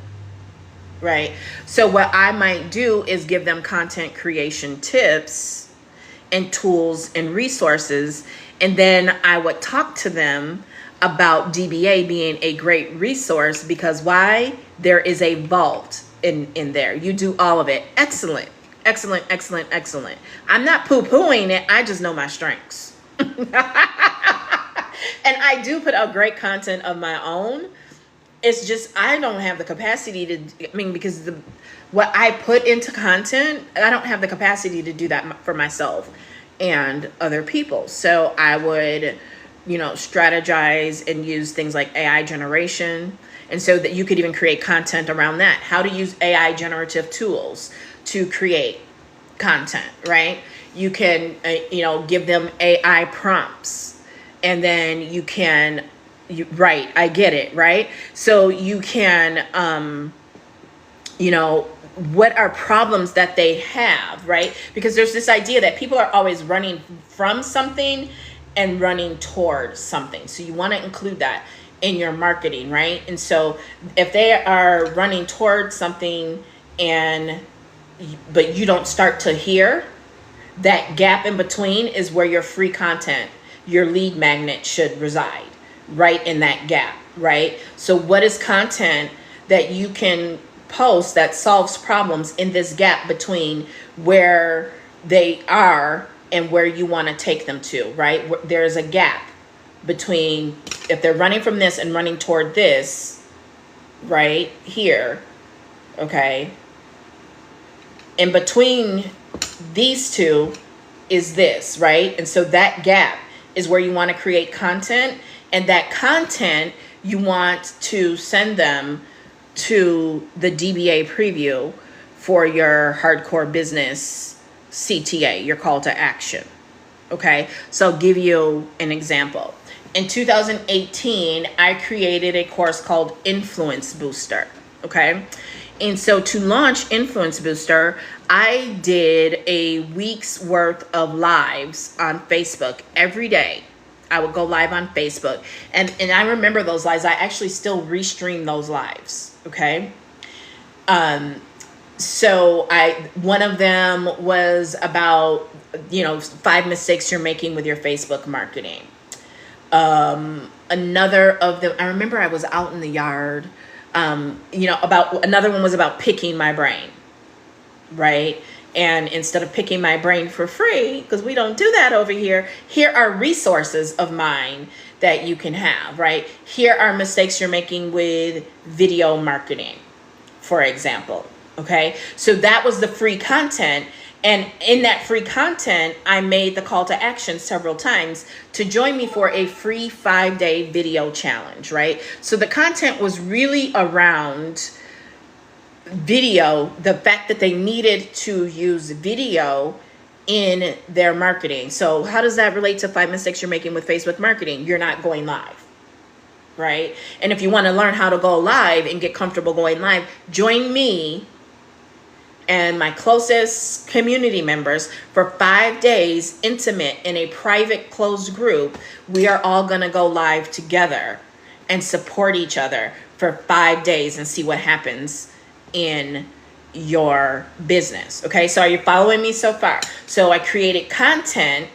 right? So what I might do is give them content creation tips and tools and resources. And then I would talk to them about DBA being a great resource because why? There is a vault in there. You do all of it. Excellent, excellent, excellent, excellent. I'm not poo-pooing it. I just know my strengths. And I do put out great content of my own. It's just I don't have the capacity to, because what I put into content, I don't have the capacity to do that for myself and other people. So I would, strategize and use things like AI generation. And so that you could even create content around that. How to use AI generative tools to create content, right? You can, give them AI prompts and then you can, right, I get it, right? So you can, what are problems that they have, right? Because there's this idea that people are always running from something and running toward something. So you want to include that in your marketing, right? And so if they are running toward something but you don't start to hear, that gap in between is where your free content, your lead magnet should reside, right in that gap, right? So what is content that you can post that solves problems in this gap between where they are and where you want to take them to, right? There's a gap between if they're running from this and running toward this, right here, okay? In between these two is this, right? And so that gap is where you want to create content, and that content you want to send them to the DBA preview for your hardcore business CTA, your call to action. Okay, so I'll give you an example. In 2018, I created a course called Influence Booster. Okay, and so to launch Influence Booster, I did a week's worth of lives on Facebook every day. I would go live on Facebook. And I remember those lives. I actually still restream those lives. Okay. So one of them was about, 5 mistakes you're making with your Facebook marketing. Another of them, I remember I was out in the yard, another one was about picking my brain, right? And instead of picking my brain for free, because we don't do that over here, here are resources of mine that you can have, right? Here are mistakes you're making with video marketing, for example, okay? So that was the free content. And in that free content, I made the call to action several times to join me for a free 5-day video challenge, right? So the content was really around video, the fact that they needed to use video in their marketing. So how does that relate to 5 mistakes you're making with Facebook marketing? You're not going live, right? And if you want to learn how to go live and get comfortable going live, join me and my closest community members for 5 days, intimate in a private closed group. We are all going to go live together and support each other for 5 days and see what happens in your business. Okay, so are you following me so far? So I created content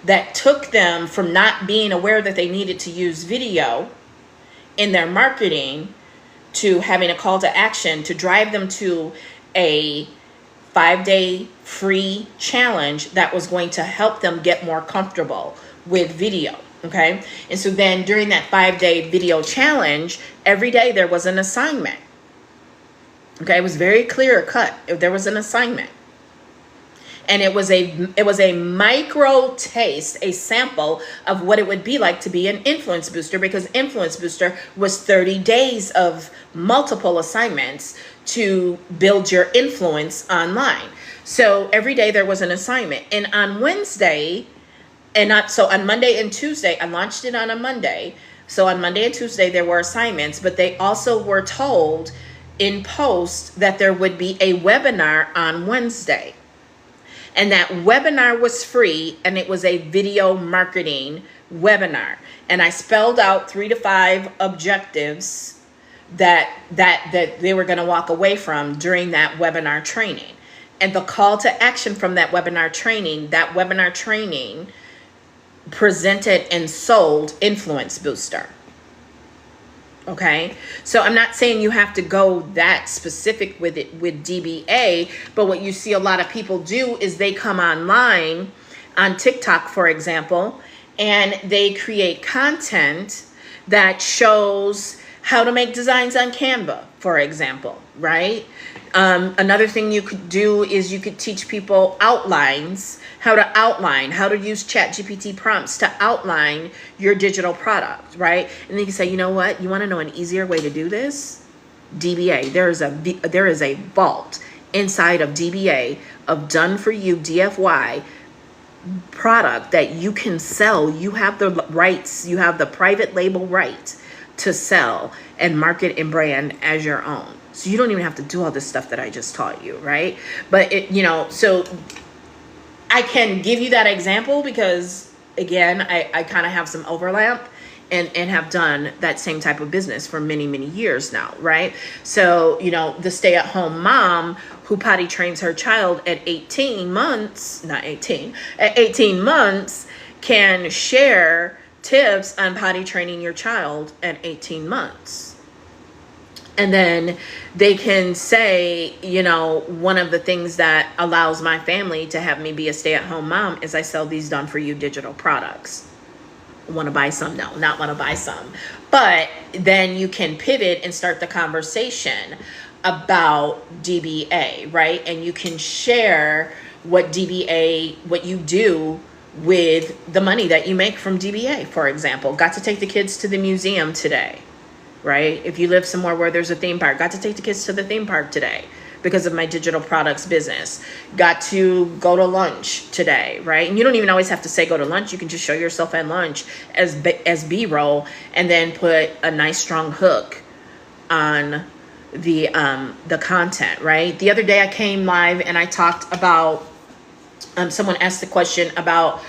that took them from not being aware that they needed to use video in their marketing to having a call to action to drive them to a 5-day free challenge that was going to help them get more comfortable with video. Okay, and so then during that 5-day video challenge, every day there was an assignment. Okay, it was very clear cut. There was an assignment. And it was a micro taste, a sample of what it would be like to be an influence booster, because influence booster was 30 days of multiple assignments to build your influence online. So every day there was an assignment. And on Wednesday, on Monday and Tuesday, I launched it on a Monday. So on Monday and Tuesday there were assignments, but they also were told in post that there would be a webinar on Wednesday. And that webinar was free, and it was a video marketing webinar. And I spelled out 3 to 5 objectives that they were going to walk away from during that webinar training. And the call to action from that webinar training presented and sold Influence Booster. Okay, so I'm not saying you have to go that specific with it with DBA, but what you see a lot of people do is they come online on TikTok, for example, and they create content that shows how to make designs on Canva, for example, right? Another thing you could do is you could teach people outlines, how to use ChatGPT prompts to outline your digital product, right? And then you can say, you know what? You want to know an easier way to do this? DBA. There is a vault inside of DBA of done for you DFY product that you can sell. You have the rights. You have the private label right to sell and market and brand as your own. So you don't even have to do all this stuff that I just taught you, right? But so I can give you that example because again, I kind of have some overlap and have done that same type of business for many, many years now, right? So, the stay-at-home mom who potty trains her child at 18 months, not 18, at 18 months can share tips on potty training your child at 18 months. And then they can say, one of the things that allows my family to have me be a stay-at-home mom is I sell these done for you digital products. Want to buy some? No, not want to buy some. But then you can pivot and start the conversation about DBA, right? And you can share what you do with the money that you make from DBA, for example. Got to take the kids to the museum today, right? If you live somewhere where there's a theme park, got to take the kids to the theme park today because of my digital products business. Got to go to lunch today, right? And you don't even always have to say go to lunch. You can just show yourself at lunch as B-roll and then put a nice strong hook on the content, right? The other day I came live and I talked about, someone asked the question about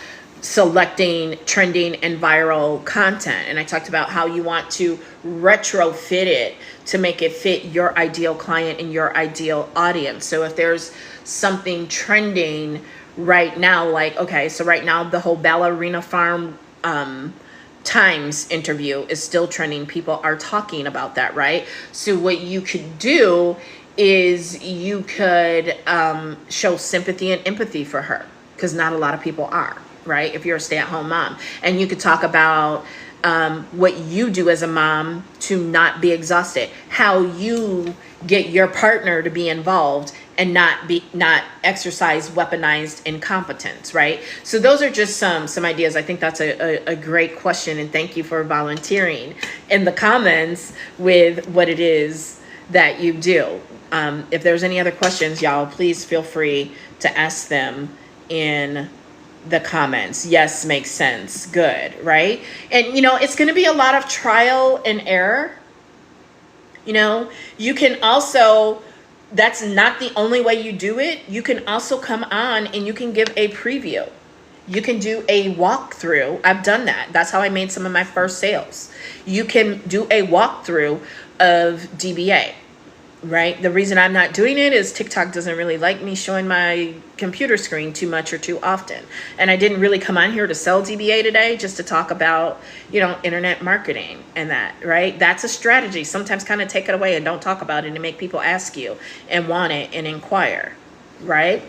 selecting trending and viral content. And I talked about how you want to retrofit it to make it fit your ideal client and your ideal audience. So if there's something trending right now, like, okay, so right now the whole Ballerina Farm Times interview is still trending. People are talking about that, right? So what you could do is you could show sympathy and empathy for her, because not a lot of people are, right? If you're a stay-at-home mom. And you could talk about what you do as a mom to not be exhausted, how you get your partner to be involved and not exercise weaponized incompetence, right? So those are just some ideas. I think that's a great question, and thank you for volunteering in the comments with what it is that you do. If there's any other questions, y'all, please feel free to ask them in the comments. Yes, makes sense. Good, right? And, it's going to be a lot of trial and error. You can also, that's not the only way you do it. You can also come on and you can give a preview. You can do a walkthrough. I've done that. That's how I made some of my first sales. You can do a walkthrough of DBA. Right? The reason I'm not doing it is TikTok doesn't really like me showing my computer screen too much or too often. And I didn't really come on here to sell DBA today, just to talk about, internet marketing and that, right? That's a strategy. Sometimes kind of take it away and don't talk about it and make people ask you and want it and inquire, right?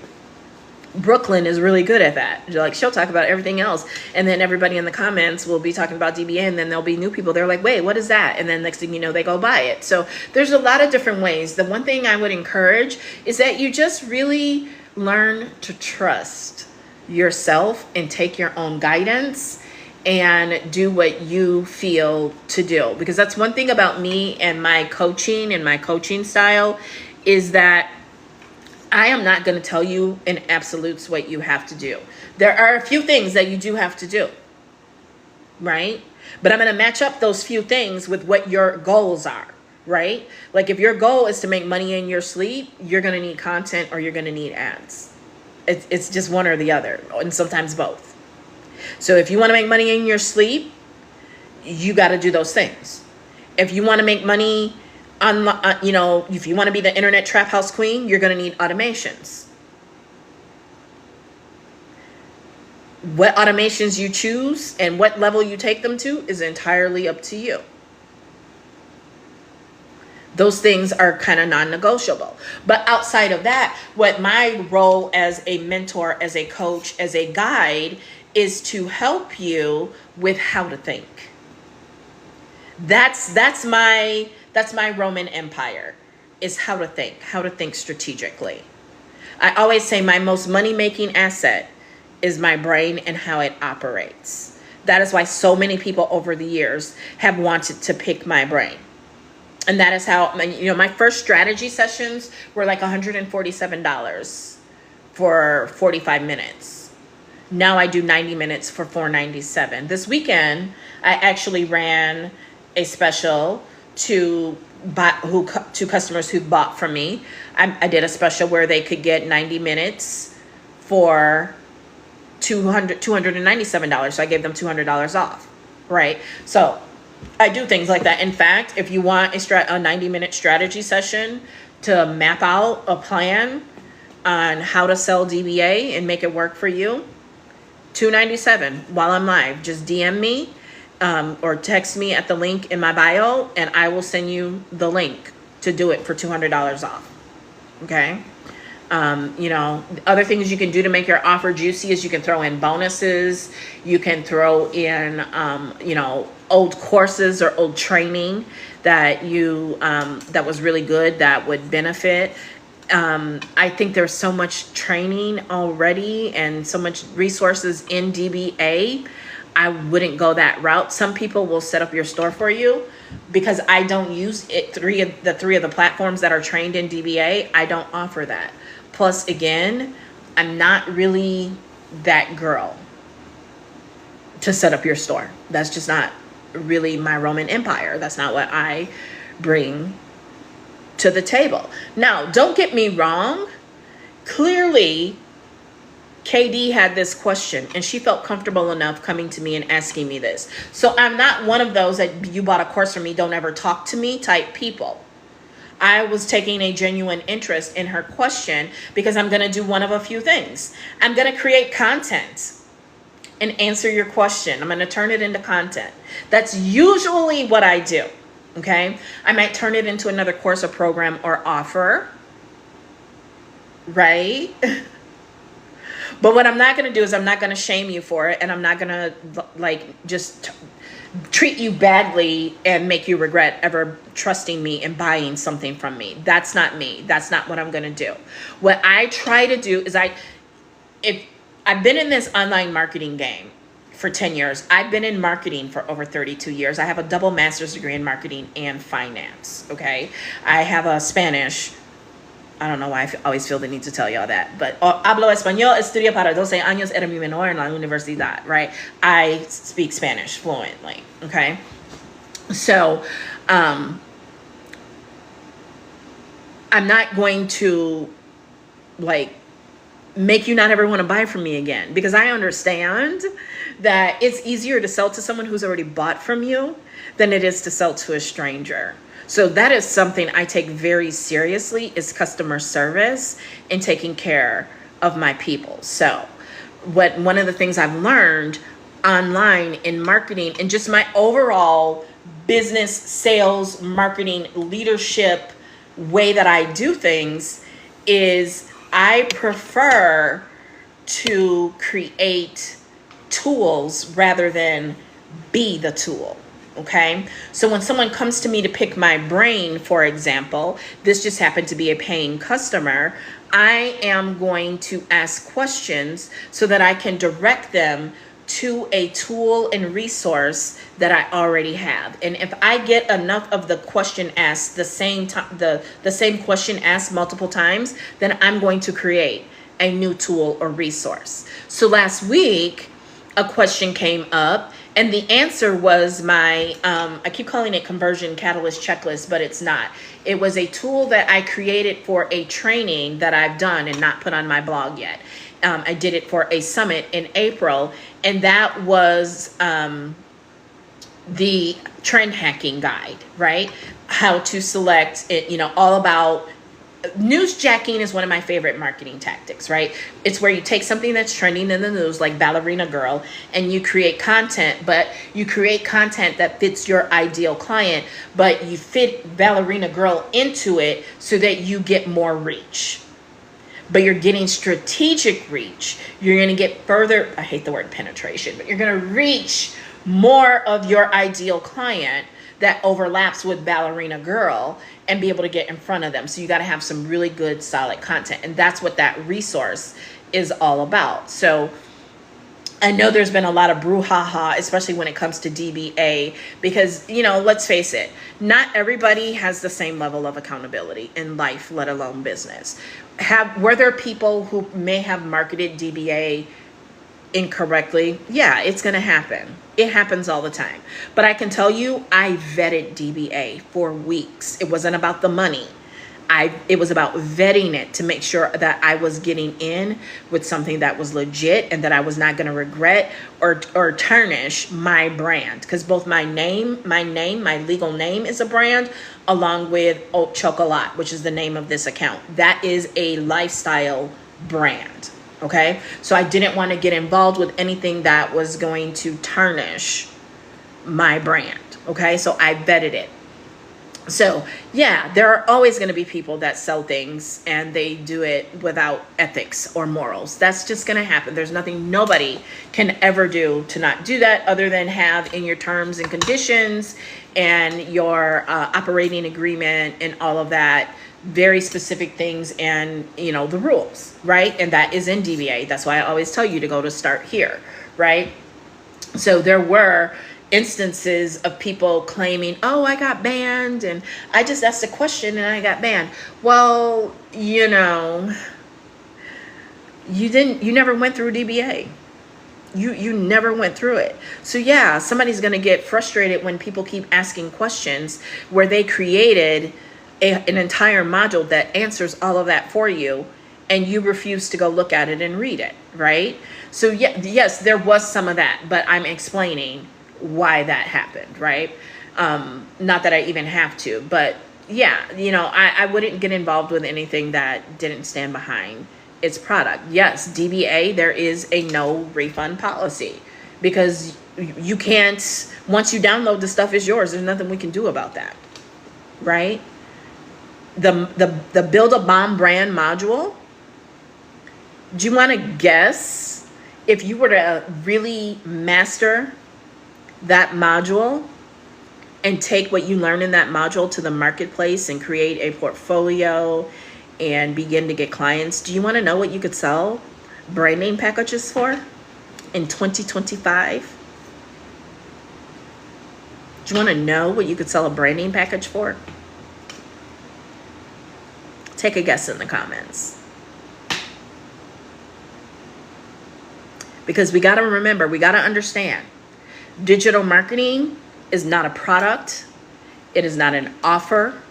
Brooklyn is really good at that. Like, she'll talk about everything else, and then everybody in the comments will be talking about DBA, and then there'll be new people. They're like, wait, what is that? And then next thing you know, they go buy it. So there's a lot of different ways. The one thing I would encourage is that you just really learn to trust yourself and take your own guidance and do what you feel to do. Because that's one thing about me and my coaching and my coaching style, is that I am not going to tell you in absolutes what you have to do. There are a few things that you do have to do, right? But I'm going to match up those few things with what your goals are, right? Like, if your goal is to make money in your sleep, you're going to need content or you're going to need ads. It's just one or the other, and sometimes both. So if you want to make money in your sleep, you got to do those things. If you want to make money if you want to be the internet trap house queen, you're going to need automations. What automations you choose and what level you take them to is entirely up to you. Those things are kind of non-negotiable. But outside of that, what my role as a mentor, as a coach, as a guide is to help you with how to think. That's my Roman Empire, is how to think strategically. I always say my most money-making asset is my brain and how it operates. That is why so many people over the years have wanted to pick my brain. And that is how, my first strategy sessions were like $147 for 45 minutes. Now I do 90 minutes for $497. This weekend, I actually ran a special to customers who bought from me. I did a special where they could get 90 minutes for $297. So I gave them $200 off, right? So I do things like that. In fact, if you want a 90-minute strategy session to map out a plan on how to sell DBA and make it work for you, $297 while I'm live. Just DM me or text me at the link in my bio, and I will send you the link to do it for $200 off. Okay. You know, other things you can do to make your offer juicy is you can throw in bonuses. You can throw in, you know, old courses or old training that you, that was really good, that would benefit. I think there's so much training already and so much resources in DBA. I wouldn't go that route. Some people will set up your store for you, because I don't use it. Three of the platforms that are trained in DBA, I don't offer that. Plus, again, I'm not really that girl to set up your store. That's just not really my Roman Empire. That's not what I bring to the table. Now, don't get me wrong. Clearly, KD had this question and she felt comfortable enough coming to me and asking me this. So I'm not one of those that you bought a course from me, don't ever talk to me type people. I was taking a genuine interest in her question because I'm going to do one of a few things. I'm going to create content and answer your question. I'm going to turn it into content. That's usually what I do. Okay. I might turn it into another course or program or offer. Right. But what I'm not going to do is I'm not going to shame you for it. And I'm not going to like just treat you badly and make you regret ever trusting me and buying something from me. That's not me. That's not what I'm going to do. What I try to do is I've been in this online marketing game for 10 years. I've been in marketing for over 32 years. I have a double master's degree in marketing and finance. Okay. I have a Spanish. I don't know why I always feel the need to tell y'all that, but hablo español, estudio para 12 años, era mi menor en la universidad, right? I speak Spanish fluently, okay? So, I'm not going to, like, make you not ever want to buy from me again, because I understand that it's easier to sell to someone who's already bought from you than it is to sell to a stranger. So that is something I take very seriously, is customer service and taking care of my people. So one of the things I've learned online in marketing and just my overall business, sales, marketing, leadership way that I do things is I prefer to create tools rather than be the tool. Okay. So when someone comes to me to pick my brain, for example, this just happened to be a paying customer, I am going to ask questions so that I can direct them to a tool and resource that I already have. And if I get enough of the question asked the same time, the same question asked multiple times, then I'm going to create a new tool or resource. So last week, a question came up, and the answer was my, I keep calling it conversion catalyst checklist, but it's not. It was a tool that I created for a training that I've done and not put on my blog yet. I did it for a summit in April, and that was the trend hacking guide, right? How to select it, you know, all about newsjacking is one of my favorite marketing tactics, right? It's where you take something that's trending in the news, like Ballerina Girl, and you create content, but you create content that fits your ideal client, but you fit Ballerina Girl into it so that you get more reach. But you're getting strategic reach. You're going to get further, I hate the word penetration, but you're going to reach more of your ideal client that overlaps with Ballerina Girl and be able to get in front of them. So you got to have some really good, solid content. And that's what that resource is all about. So I know there's been a lot of brouhaha, especially when it comes to DBA, because, you know, let's face it, not everybody has the same level of accountability in life, let alone business. Were there people who may have marketed DBA incorrectly? Yeah, it's going to happen. It happens all the time. But I can tell you, I vetted DBA for weeks. It wasn't about the money. It was about vetting it to make sure that I was getting in with something that was legit and that I was not going to regret or tarnish my brand. Because both my legal name is a brand, along with Haute Chocolat, which is the name of this account. That is a lifestyle brand. Okay. So I didn't want to get involved with anything that was going to tarnish my brand. Okay. So I vetted it. So yeah, there are always going to be people that sell things and they do it without ethics or morals. That's just going to happen. There's nothing nobody can ever do to not do that, other than have in your terms and conditions and your operating agreement and all of that, very specific things and, you know, the rules, right? And that is in DBA. That's why I always tell you to go to start here, right? So there were instances of people claiming, oh, I got banned and I just asked a question and I got banned. Well, you know, you never went through DBA. You never went through it. So yeah, somebody's going to get frustrated when people keep asking questions where they created an entire module that answers all of that for you and you refuse to go look at it and read it, right? So yeah, yes, there was some of that, but I'm explaining why that happened, right? Not that I even have to, but yeah, you know, I wouldn't get involved with anything that didn't stand behind its product. Yes, DBA, there is a no refund policy because you can't, once you download the stuff is yours. There's nothing we can do about that, right? The Build a Bomb brand module, do you want to guess if you were to really master that module and take what you learn in that module to the marketplace and create a portfolio and begin to get clients? Do you want to know what you could sell branding packages for in 2025? Do you want to know what you could sell a branding package for? Take a guess in the comments. Because we got to remember, we got to understand, digital marketing is not a product. It is not an offer.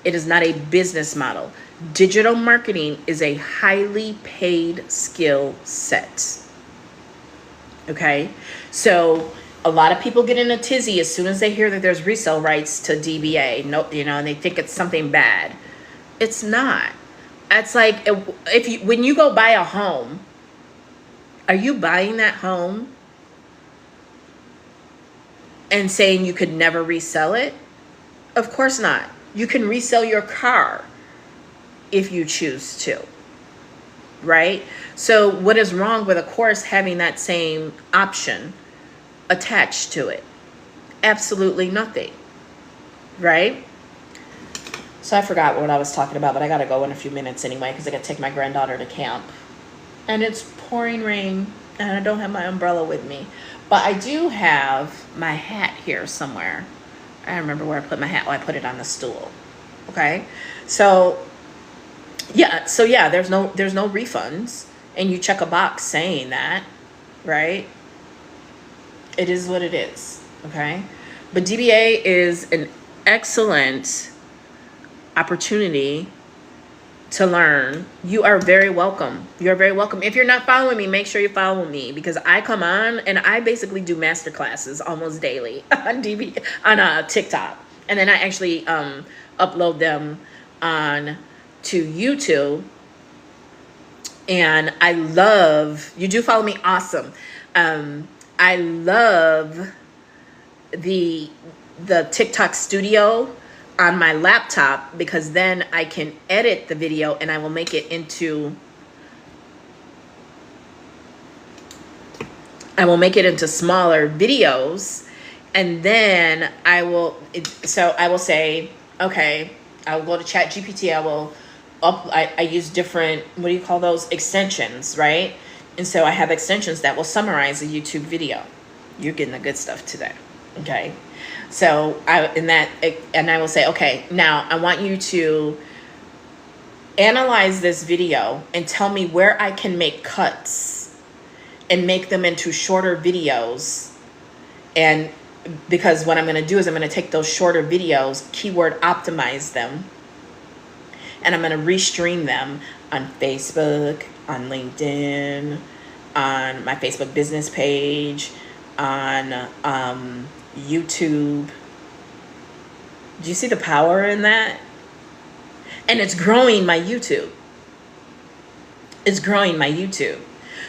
It is not a business model. Digital marketing is a highly paid skill set. Okay? So a lot of people get in a tizzy as soon as they hear that there's resale rights to DBA. No, you know, and they think it's something bad. It's not. It's like when you go buy a home, are you buying that home and saying you could never resell it? Of course not. You can resell your car if you choose to, right? So what is wrong with, of course, having that same option attached to it? Absolutely nothing, right? So I forgot what I was talking about, but I got to go in a few minutes anyway because I got to take my granddaughter to camp. And it's pouring rain and I don't have my umbrella with me. But I do have my hat here somewhere. I remember where I put my hat. Oh, I put it on the stool. Okay. So yeah, there's no refunds, and you check a box saying that, right? It is what it is. Okay. But DBA is an excellent opportunity to learn. You are very welcome. You're very welcome. If you're not following me, make sure you follow me, because I come on and I basically do master classes almost daily on TikTok, and then I actually upload them on to YouTube. And I love, you do follow me, awesome. I love the TikTok studio on my laptop, because then I can edit the video and I will make it into smaller videos, and then I will say, okay, I will go to ChatGPT. I use different, what do you call those, extensions, right? And so I have extensions that will summarize a YouTube video. You're getting the good stuff today, okay? So I will say, okay, now I want you to analyze this video and tell me where I can make cuts and make them into shorter videos. And because what I'm going to do is I'm going to take those shorter videos, keyword optimize them, and I'm going to restream them on Facebook, on LinkedIn, on my Facebook business page, on YouTube. Do you see the power in that? And it's growing my YouTube. It's growing my YouTube.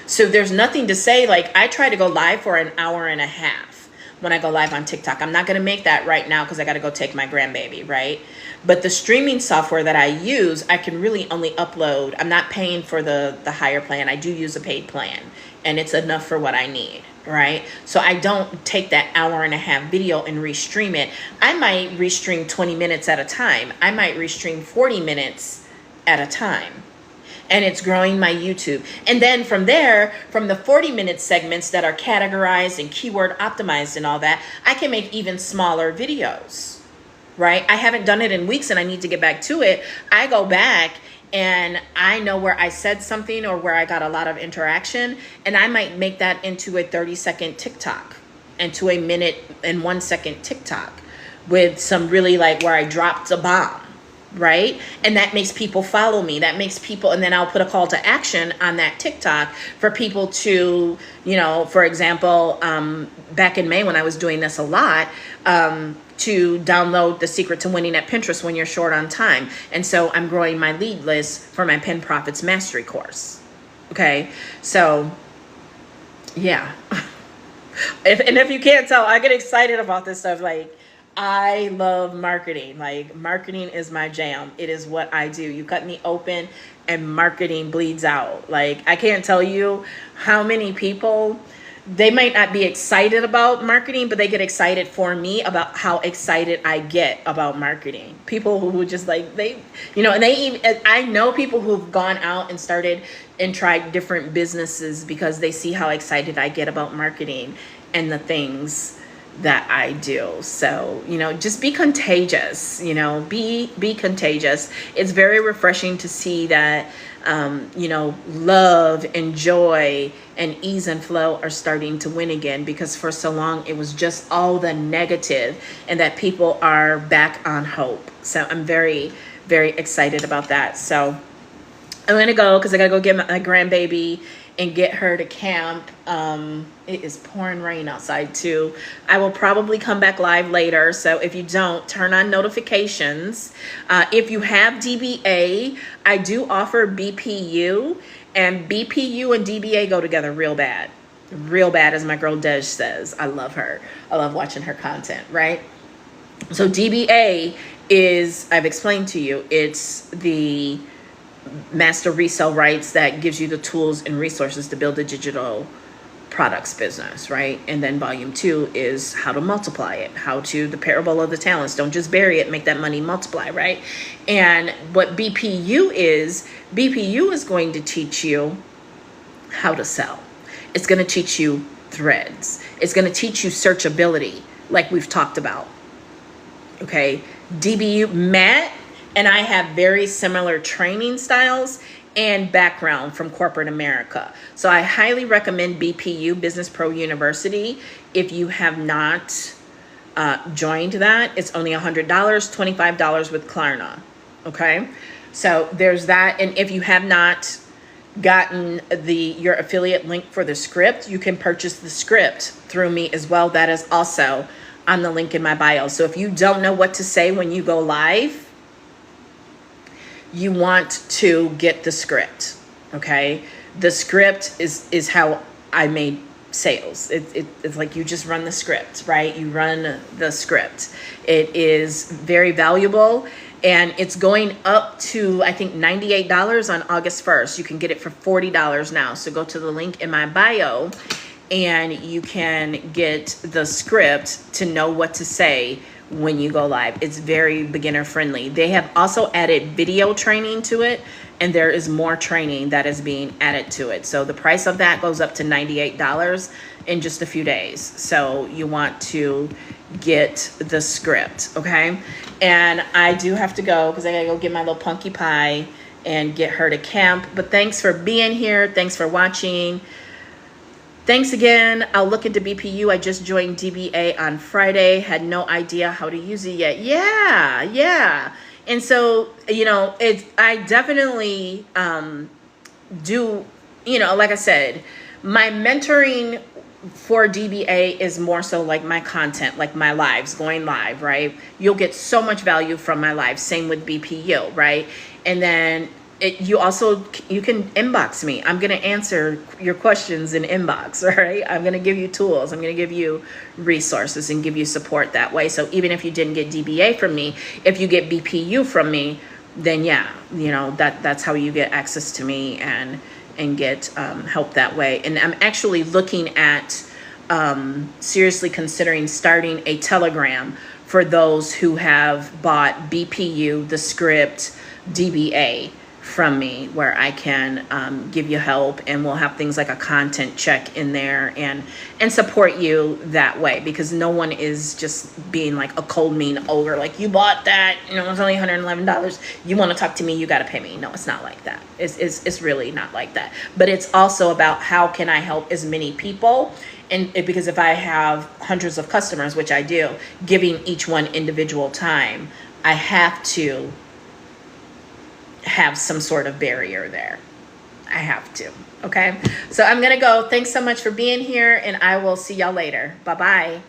So there's nothing to say, like, I try to go live for an hour and a half when I go live on TikTok. I'm not going to make that right now because I got to go take my grandbaby, right? But the streaming software that I use, I can really only upload. I'm not paying for the higher plan. I do use a paid plan, and it's enough for what I need, right? So I don't take that hour and a half video and restream it. I might restream 20 minutes at a time. I might restream 40 minutes at a time. And it's growing my YouTube. And then from there, from the 40-minute segments that are categorized and keyword optimized and all that, I can make even smaller videos, right? I haven't done it in weeks and I need to get back to it. I go back and I know where I said something or where I got a lot of interaction, and I might make that into a 30-second TikTok, into a minute and 1 second TikTok with some really, like, where I dropped a bomb. Right? And that makes people follow me. That makes people, and then I'll put a call to action on that TikTok for people to, you know, for example, back in May when I was doing this a lot, to download The Secret to Winning at Pinterest when you're short on time. And so I'm growing my lead list for my Pin Profits Mastery course. Okay. So yeah. If you can't tell, I get excited about this stuff. Like, I love marketing. Like, marketing is my jam. It is what I do. You cut me open and marketing bleeds out. Like, I can't tell you how many people, they might not be excited about marketing, but they get excited for me about how excited I get about marketing. People who just, like, they, you know, and they even, I know people who've gone out and started and tried different businesses because they see how excited I get about marketing and the things that I do. So, you know, just be contagious, you know, be contagious. It's very refreshing to see that, you know, love and joy and ease and flow are starting to win again, because for so long it was just all the negative, and that people are back on hope. So I'm very, very excited about that. So I'm going to go because I got to go get my grandbaby and get her to camp. It is pouring rain outside too. I will probably come back live later. So if you don't, turn on notifications. If you have DBA, I do offer BPU, and BPU and DBA go together real bad. Real bad, as my girl Dej says. I love her. I love watching her content, right? So DBA is, I've explained to you, it's the master resale rights that gives you the tools and resources to build a digital products business, right? And then volume 2 is how to multiply it, how to, the parable of the talents. Don't just bury it, make that money multiply, right? And what BPU is going to teach you how to sell. It's going to teach you threads. It's going to teach you searchability, like we've talked about. Okay, DBU, Matt and I have very similar training styles and background from corporate America. So I highly recommend BPU, Business Pro University. If you have not joined that, it's only $100, $25 with Klarna. Okay, so there's that. And if you have not gotten your affiliate link for the script, you can purchase the script through me as well. That is also on the link in my bio. So if you don't know what to say when you go live, you want to get the script, okay? The script is how I made sales. It's like you just run the script, right? You run the script. It is very valuable, and it's going up to, I think, $98 on August 1st. You can get it for $40 now. So go to the link in my bio, and you can get the script to know what to say when you go live. It's very beginner friendly. They have also added video training to it, and there is more training that is being added to it. So the price of that goes up to $98 in just a few days. So you want to get the script, okay? And I do have to go because I gotta go get my little punky pie and get her to camp. But thanks for being here. Thanks for watching. Thanks again. I'll look into BPU. I just joined DBA on Friday. Had no idea how to use it yet. Yeah. And so, I definitely do, like I said, my mentoring for DBA is more so like my content, like my lives, going live, right? You'll get so much value from my lives. Same with BPU, right? And then you can inbox me. I'm going to answer your questions in inbox, right? I'm going to give you tools. I'm going to give you resources and give you support that way. So even if you didn't get DBA from me, if you get BPU from me, then yeah, that's how you get access to me and get help that way. And I'm actually looking at seriously considering starting a Telegram for those who have bought BPU, the script, DBA from me, where I can give you help, and we'll have things like a content check in there and support you that way, because no one is just being like a cold mean ogre, like, you bought that, it's only $111, you want to talk to me, you got to pay me. No, it's not like that. It's really not like that. But it's also about how can I help as many people, and because if I have hundreds of customers, which I do, giving each one individual time, I have to have some sort of barrier there. I have to. Okay. So I'm going to go. Thanks so much for being here, and I will see y'all later. Bye-bye.